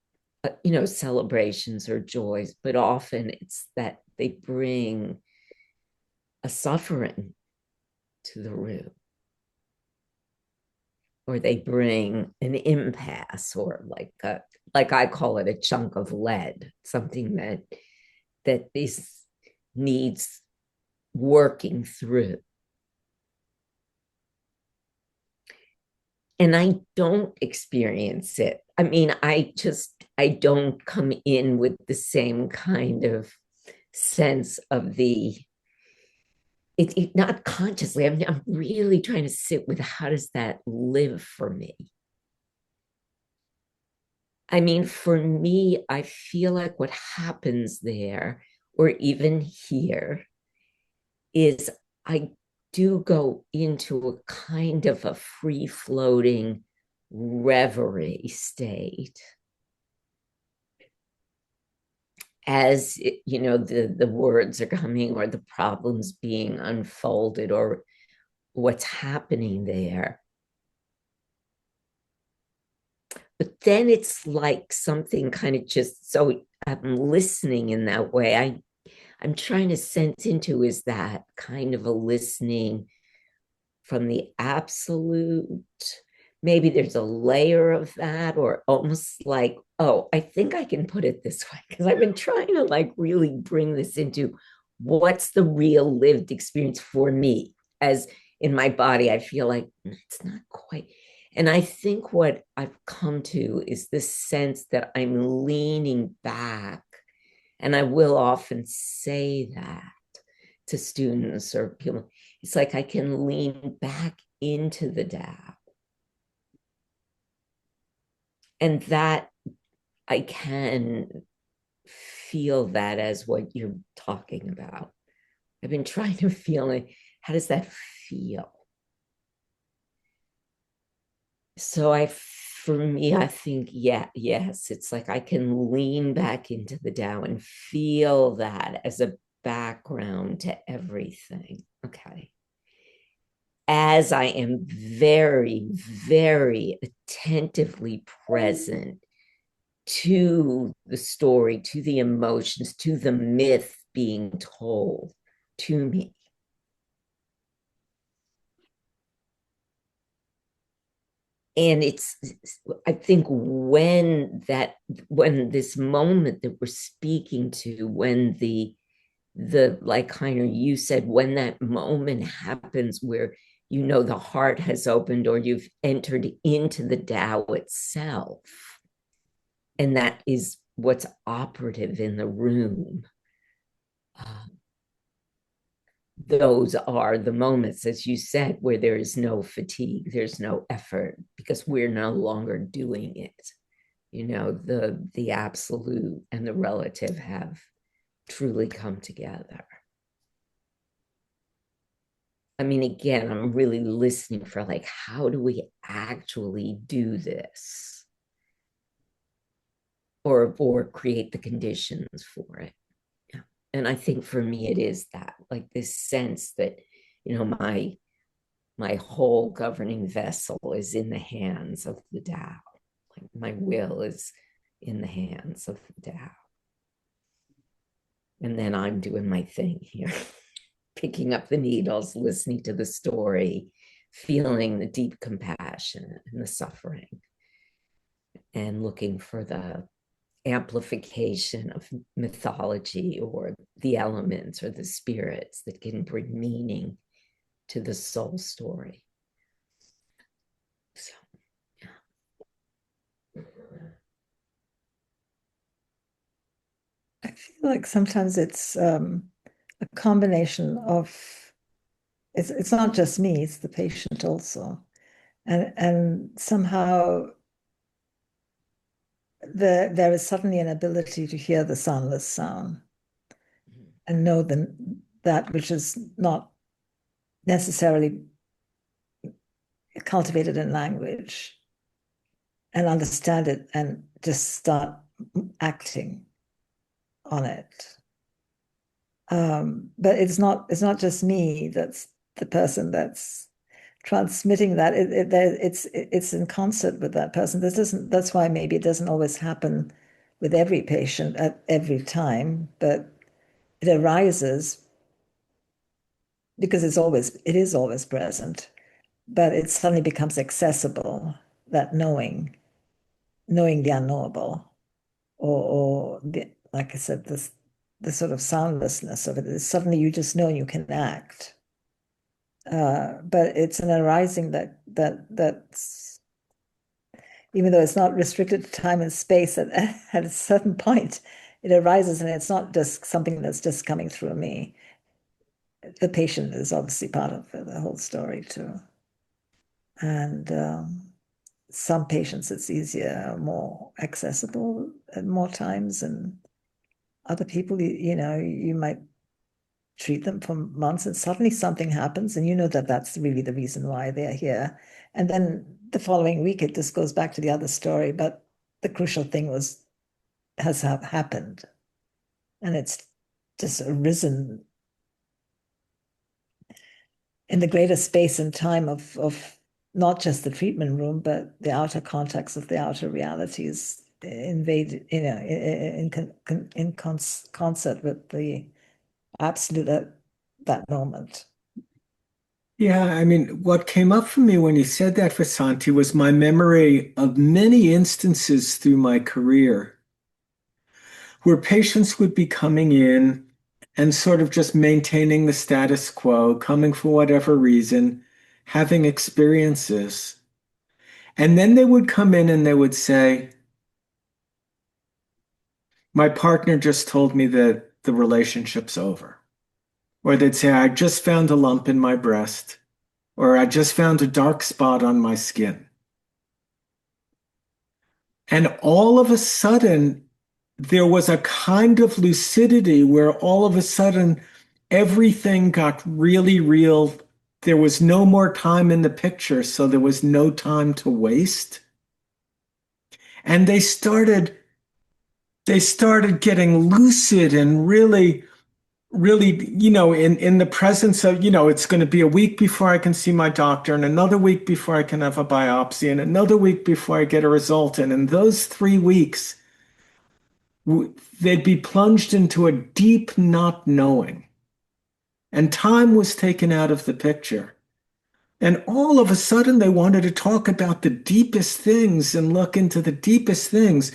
celebrations or joys, but often it's that they bring a suffering to the room, or they bring an impasse, or like I call it, a chunk of lead, something that this needs working through. And I don't experience it. I mean, I don't come in with the same kind of sense of it not consciously. I'm really trying to sit with, how does that live for me? I mean, for me, I feel like what happens there, or even here, is I do go into a kind of a free floating reverie state as the words are coming, or the problems being unfolded, or what's happening there. But then it's like something kind of just, so I'm listening in that way. I'm trying to sense into, is that kind of a listening from the absolute, maybe there's a layer of that, or almost like, oh, I think I can put it this way, because I've been trying to like really bring this into what's the real lived experience for me. As in my body, I feel like it's not quite. And I think what I've come to is this sense that I'm leaning back, and I will often say that to students or people. It's like I can lean back into the Tao. And that I can feel that as what you're talking about. I've been trying to feel it. How does that feel? So for me, I think, yes, it's like I can lean back into the Tao and feel that as a background to everything. Okay. As I am very, very attentively present to the story, to the emotions, to the myth being told to me. And I think when this moment that we're speaking to, when the like Heiner, you said, when that moment happens where the heart has opened or you've entered into the Tao itself, and that is what's operative in the room. Those are the moments, as you said, where there is no fatigue, there's no effort, because we're no longer doing it. The absolute and the relative have truly come together. I mean, again, I'm really listening for like, how do we actually do this? Or create the conditions for it. Yeah. And I think for me, it is that, like this sense that, my whole governing vessel is in the hands of the Tao. Like my will is in the hands of the Tao. And then I'm doing my thing here, picking up the needles, listening to the story, feeling the deep compassion and the suffering, and looking for the amplification of mythology or the elements or the spirits that can bring meaning to the soul story. So, yeah. I feel like sometimes it's a combination of, it's not just me, it's the patient also. And somehow there is suddenly an ability to hear the soundless sound and know that which is not necessarily cultivated in language, and understand it and just start acting on it. But it's not just me that's the person that's transmitting that. It's in concert with that person. That's why maybe it doesn't always happen with every patient at every time, but it arises because it is always present, but it suddenly becomes accessible, that knowing the unknowable, or like I said, the sort of soundlessness of it is suddenly you just know you can act. But it's an arising that's, even though it's not restricted to time and space, at a certain point it arises, and it's not just something that's just coming through me. The patient is obviously part of the whole story too. And some patients it's easier, more accessible at more times, and other people, you might treat them for months and suddenly something happens and you know that that's really the reason why they're here. And then the following week, it just goes back to the other story, but the crucial thing has happened. And it's just arisen in the greater space and time of not just the treatment room, but the outer context of the outer realities invade, in concert with the absolute at that moment. Yeah, I mean, what came up for me when you said that, Vasanthi, was my memory of many instances through my career where patients would be coming in and sort of just maintaining the status quo, coming for whatever reason, having experiences. And then they would come in and they would say, my partner just told me that the relationship's over. Or they'd say, I just found a lump in my breast, or I just found a dark spot on my skin. And all of a sudden, there was a kind of lucidity where all of a sudden everything got really real. There was no more time in the picture, so there was no time to waste. And they started getting lucid and really, in the presence of, it's going to be a week before I can see my doctor, and another week before I can have a biopsy, and another week before I get a result. And in those 3 weeks, they'd be plunged into a deep not knowing, and time was taken out of the picture. And all of a sudden, they wanted to talk about the deepest things and look into the deepest things.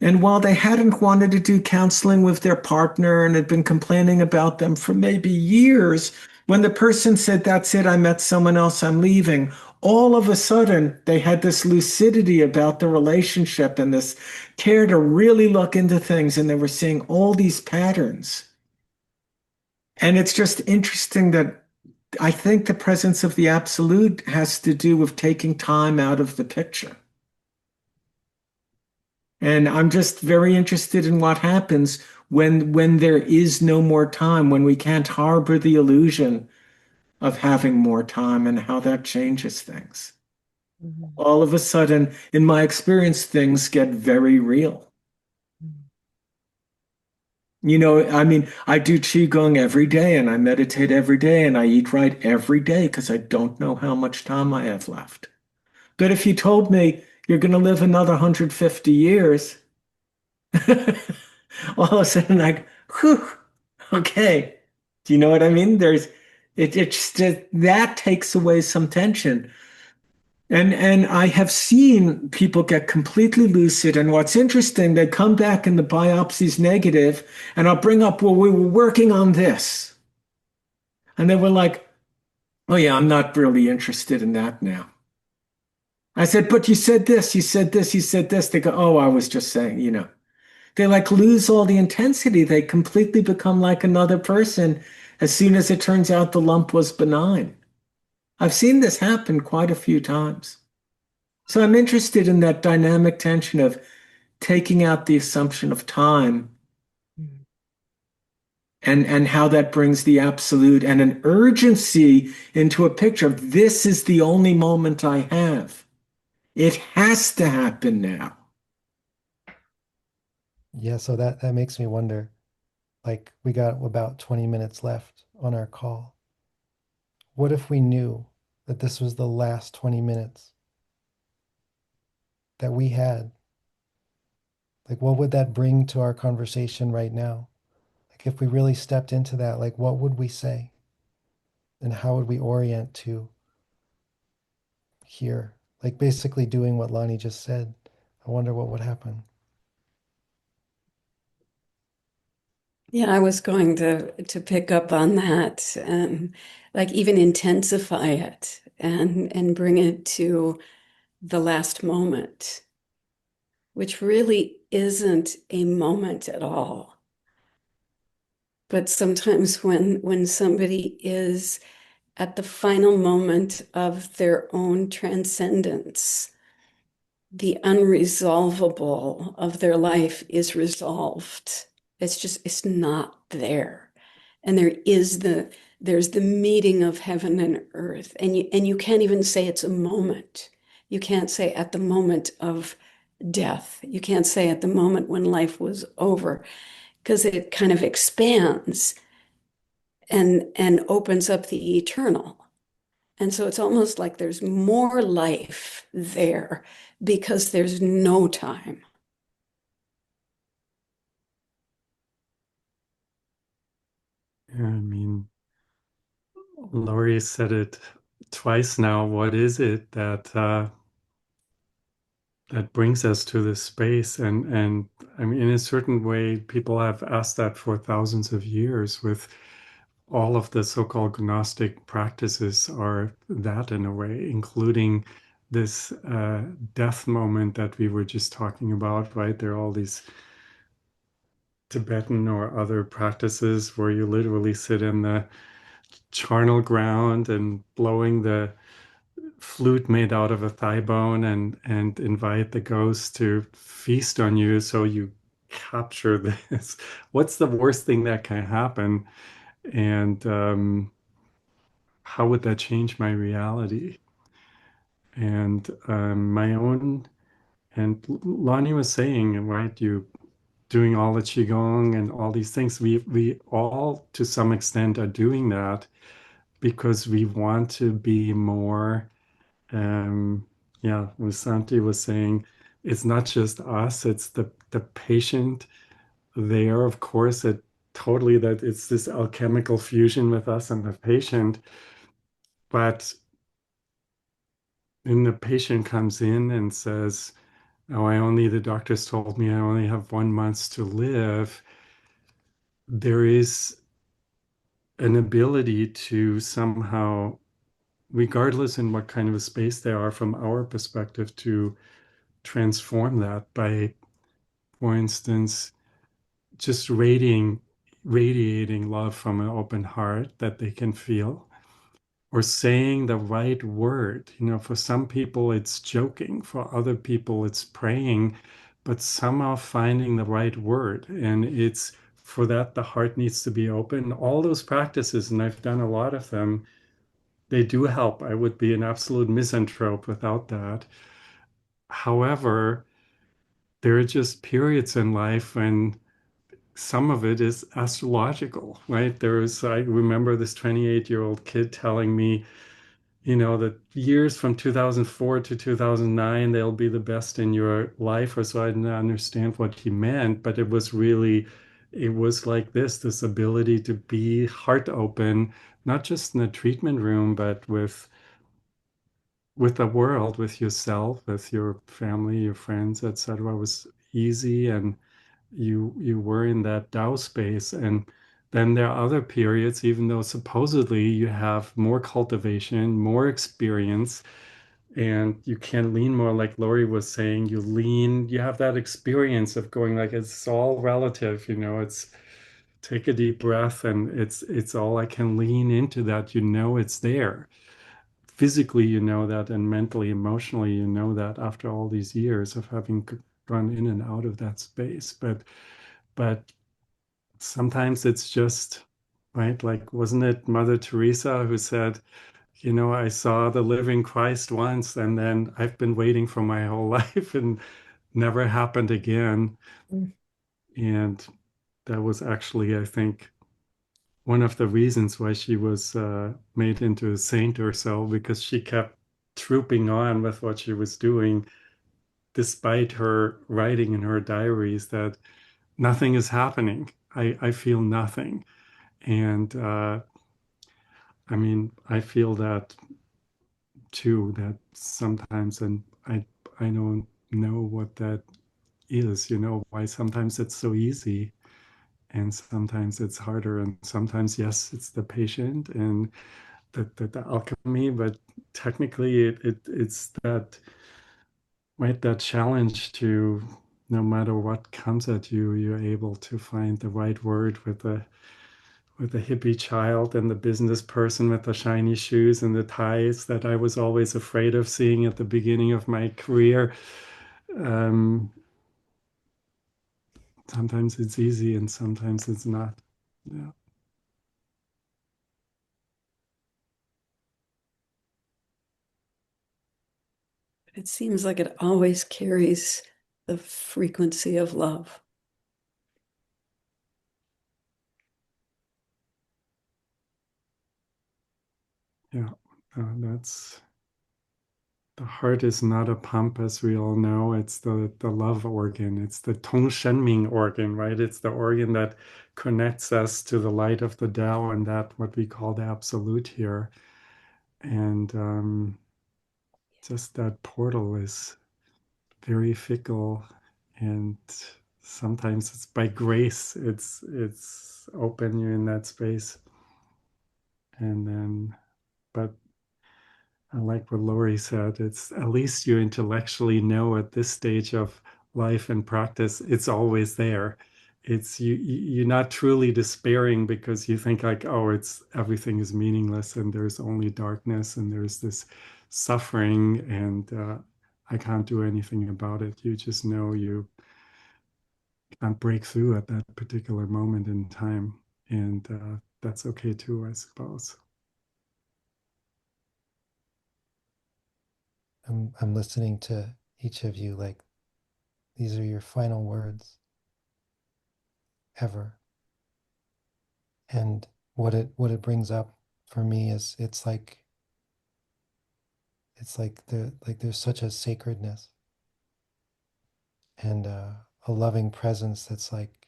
And while they hadn't wanted to do counseling with their partner and had been complaining about them for maybe years, when the person said, that's it, I met someone else, I'm leaving, all of a sudden they had this lucidity about the relationship and this care to really look into things. And they were seeing all these patterns. And it's just interesting that I think the presence of the absolute has to do with taking time out of the picture. And I'm just very interested in what happens when there is no more time, when we can't harbor the illusion of having more time, and how that changes things. All of a sudden, in my experience, things get very real. I mean, I do Qigong every day and I meditate every day and I eat right every day because I don't know how much time I have left. But if you told me you're going to live another 150 years, all of a sudden, like, whew, okay. Do you know what I mean? It's just, that takes away some tension. And I have seen people get completely lucid. And what's interesting, they come back and the biopsy's negative, and I'll bring up, well, we were working on this. And they were like, oh yeah, I'm not really interested in that now. I said, but you said this, you said this, you said this. They go, oh, I was just saying. They like lose all the intensity. They completely become like another person as soon as it turns out the lump was benign. I've seen this happen quite a few times. So I'm interested in that dynamic tension of taking out the assumption of time and how that brings the absolute and an urgency into a picture of this is the only moment I have. It has to happen now. Yeah, so that makes me wonder, like we got about 20 minutes left on our call. What if we knew that this was the last 20 minutes that we had? Like, what would that bring to our conversation right now? Like, if we really stepped into that, like, what would we say? And how would we orient to here? Like, basically doing what Lonnie just said. I wonder what would happen. Yeah, I was going to pick up on that and like even intensify it and bring it to the last moment, which really isn't a moment at all. But sometimes when somebody is at the final moment of their own transcendence, the unresolvable of their life is resolved. It's not there. And there's the meeting of heaven and earth. And you can't even say it's a moment. You can't say at the moment of death. You can't say at the moment when life was over, because it kind of expands and opens up the eternal. And so it's almost like there's more life there because there's no time. Yeah, I mean, Lorie said it twice now. What is it that that brings us to this space? And I mean, in a certain way, people have asked that for thousands of years. With all of the so-called Gnostic practices are that in a way, including this death moment that we were just talking about, right? There are all these Tibetan or other practices where you literally sit in the charnel ground and blowing the flute made out of a thigh bone and invite the ghosts to feast on you so you capture this. What's the worst thing that can happen? And how would that change my reality? And my own, and Lonnie was saying, right, you doing all the Qigong and all these things, we all to some extent are doing that because we want to be more, yeah, Vasanthi was saying, it's not just us, it's the patient there, of course, it totally that it's this alchemical fusion with us and the patient, but when the patient comes in and says, oh, the doctors told me I only have 1 month to live, there is an ability to somehow, regardless in what kind of a space they are from our perspective, to transform that by, for instance, just radiating love from an open heart that they can feel, or saying the right word. You know, for some people it's joking, for other people it's praying, but somehow finding the right word. And it's for that the heart needs to be open. All those practices, and I've done a lot of them, they do help. I would be an absolute misanthrope without that. However, there are just periods in life when some of it is astrological, right? I remember this 28-year-old kid telling me, you know, that years from 2004 to 2009, they'll be the best in your life, or so. I didn't understand what he meant, but it was really, it was like this ability to be heart open, not just in the treatment room, but with the world, with yourself, with your family, your friends, etc. was easy, and you were in that Tao space. And then there are other periods, even though supposedly you have more cultivation, more experience, and you can lean more, like Lorie was saying, you have that experience of going like it's all relative, you know, it's take a deep breath and it's all, I can lean into that, you know, it's there. Physically, you know that, and mentally, emotionally, you know that after all these years of having gone in and out of that space. But sometimes it's just, right, like, wasn't it Mother Teresa who said, you know, I saw the living Christ once and then I've been waiting for my whole life and never happened again. Mm. And that was actually, I think, one of the reasons why she was made into a saint or so, because she kept trooping on with what she was doing, despite her writing in her diaries that nothing is happening. I feel nothing. And I mean, I feel that too, that sometimes, and I don't know what that is, you know, why sometimes it's so easy and sometimes it's harder. And sometimes, yes, it's the patient and the alchemy, but technically it's that, right, that challenge to, no matter what comes at you, you're able to find the right word with the hippie child and the business person with the shiny shoes and the ties that I was always afraid of seeing at the beginning of my career. Um, Sometimes it's easy and sometimes it's not. Yeah. It seems like it always carries the frequency of love. Yeah, that's the heart is not a pump, as we all know. It's the love organ. It's the Tong Shenming organ, right? It's the organ that connects us to the light of the Tao and that what we call the absolute here. And just that portal is very fickle, and sometimes it's by grace. It's open you in that space, and then, but I like what Lorie said. It's at least you intellectually know at this stage of life and practice, it's always there. It's you're not truly despairing because you think like, oh, it's everything is meaningless and there's only darkness and there's this suffering and I can't do anything about it. You just know you can't break through at that particular moment in time, and that's okay too, I suppose. I'm listening to each of you like these are your final words ever. And what it brings up for me is there's such a sacredness and a loving presence that's like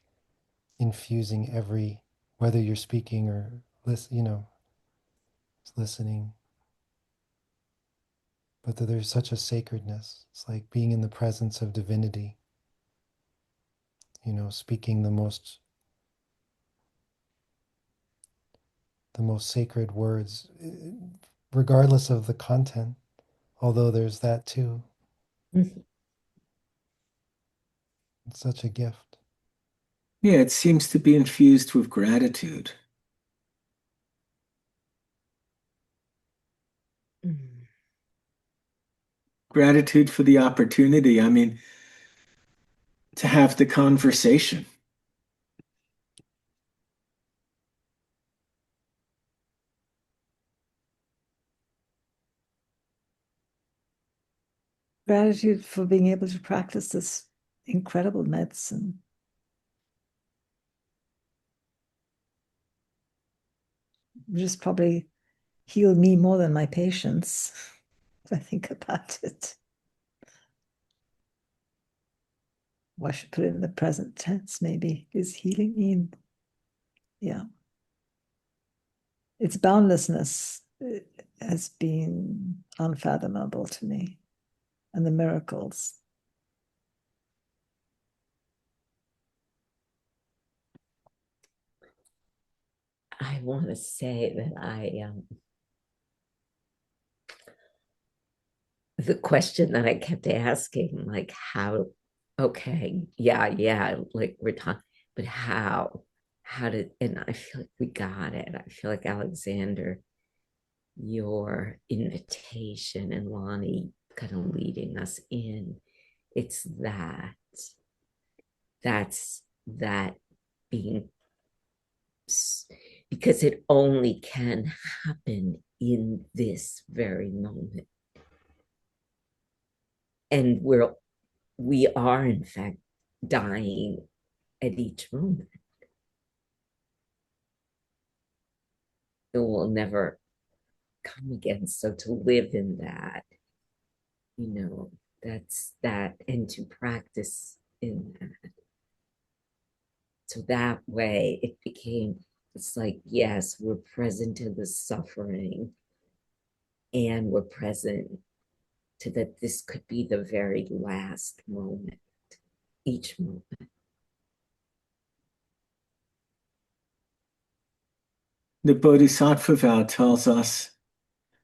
infusing every, whether you're speaking or listening, but that there's such a sacredness. It's like being in the presence of divinity, speaking the most sacred words, regardless of the content, although there's that too. Mhm. It's such a gift. Yeah, it seems to be infused with gratitude. Mm. Gratitude for the opportunity. I mean, to have the conversation. Gratitude for being able to practice this incredible medicine. Just probably healed me more than my patients, if I think about it. Well, I should put it in the present tense, maybe. Is healing me? Yeah. Its boundlessness has been unfathomable to me, and the miracles. I want to say that the question that I kept asking, like, how, okay, yeah, like we're talking, but how did, and I feel like we got it. I feel like Alexander, your invitation and Lonnie kind of leading us in, it's that being, because it only can happen in this very moment. And we are in fact dying at each moment. It will never come again. So to live in that, that's that, and to practice in that. So that way it became, it's like, yes, we're present to the suffering and we're present to that this could be the very last moment, each moment. The Bodhisattva vow tells us,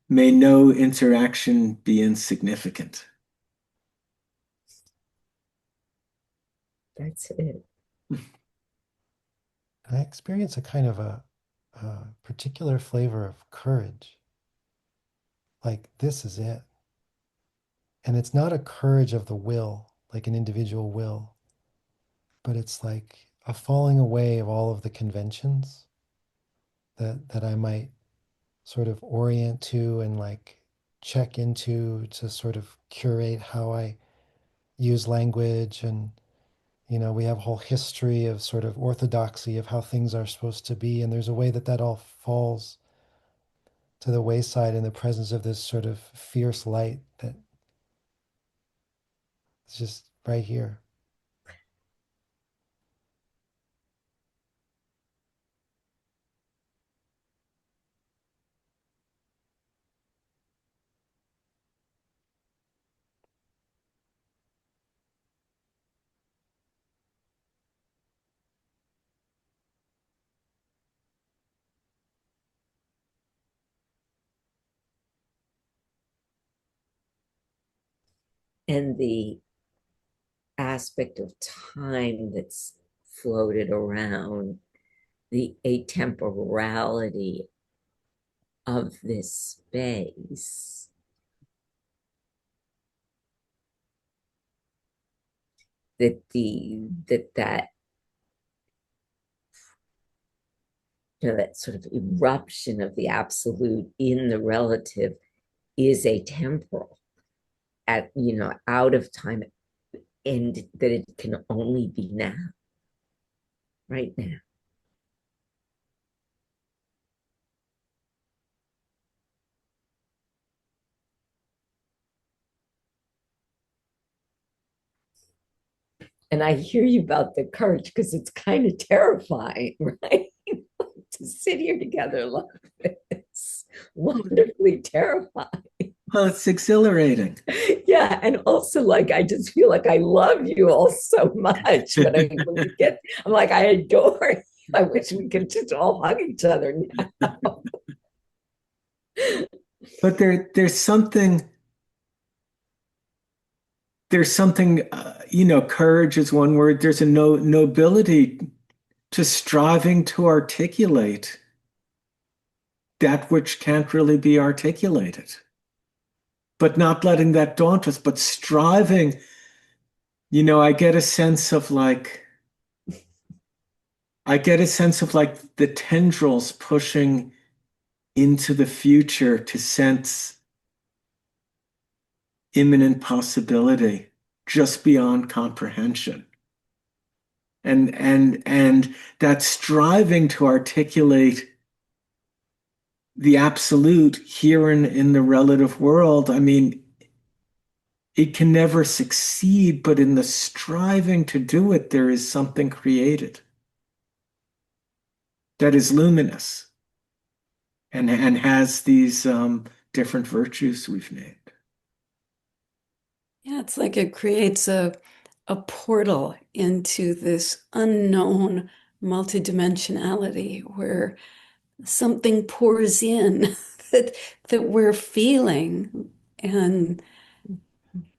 may no interaction be insignificant. That's it. I experience a kind of a particular flavor of courage. Like, this is it. And it's not a courage of the will, like an individual will, but it's like a falling away of all of the conventions that I might sort of orient to and like check into to sort of curate how I use language. And we have a whole history of sort of orthodoxy of how things are supposed to be, and there's a way that all falls to the wayside in the presence of this sort of fierce light that It's just right here. And the aspect of time that's floated around, the atemporality of this space, that that sort of eruption of the absolute in the relative is atemporal, out of time, and that it can only be now, right now. And I hear you about the courage, because it's kind of terrifying, right? To sit here together like this, wonderfully terrifying. Well, it's exhilarating. Yeah, and also, like, I just feel like I love you all so much. But I'm like, I adore you. I wish we could just all hug each other now. But there's something, courage is one word. There's a nobility to striving to articulate that which can't really be articulated, but not letting that daunt us, but striving. I get a sense of like the tendrils pushing into the future to sense imminent possibility just beyond comprehension. And that striving to articulate the absolute here in the relative world, I mean, it can never succeed, but in the striving to do it, there is something created that is luminous and has these different virtues we've named. Yeah, it's like it creates a portal into this unknown multidimensionality where something pours in that we're feeling, and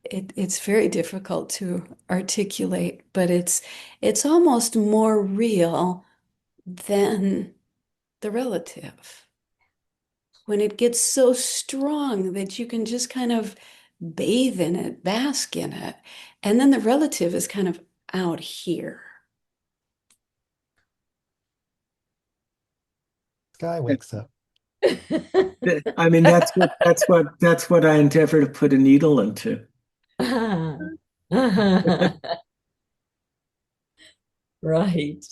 it's very difficult to articulate, but it's almost more real than the relative. When it gets so strong that you can just kind of bathe in it, bask in it, and then the relative is kind of out here. Sky wakes up. I mean, that's what I endeavor to put a needle into. Right.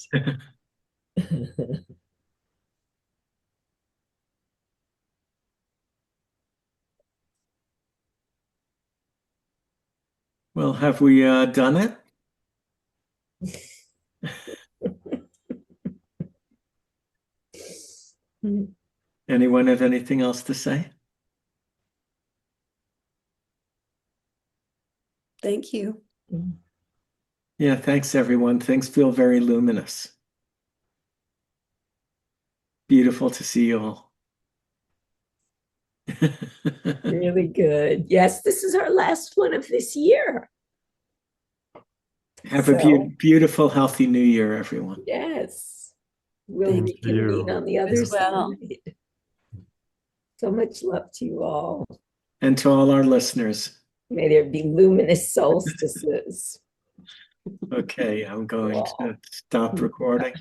Well, have we done it? Anyone have anything else to say? Thank you. Yeah, thanks everyone. Things feel very luminous. Beautiful to see you all. Really good. Yes, this is our last one of this year. Have a beautiful, healthy new year, everyone. Yes. We'll Thank reconvene on the other well. side. So much love to you all. And to all our listeners. May there be luminous solstices. Okay, I'm going to stop recording.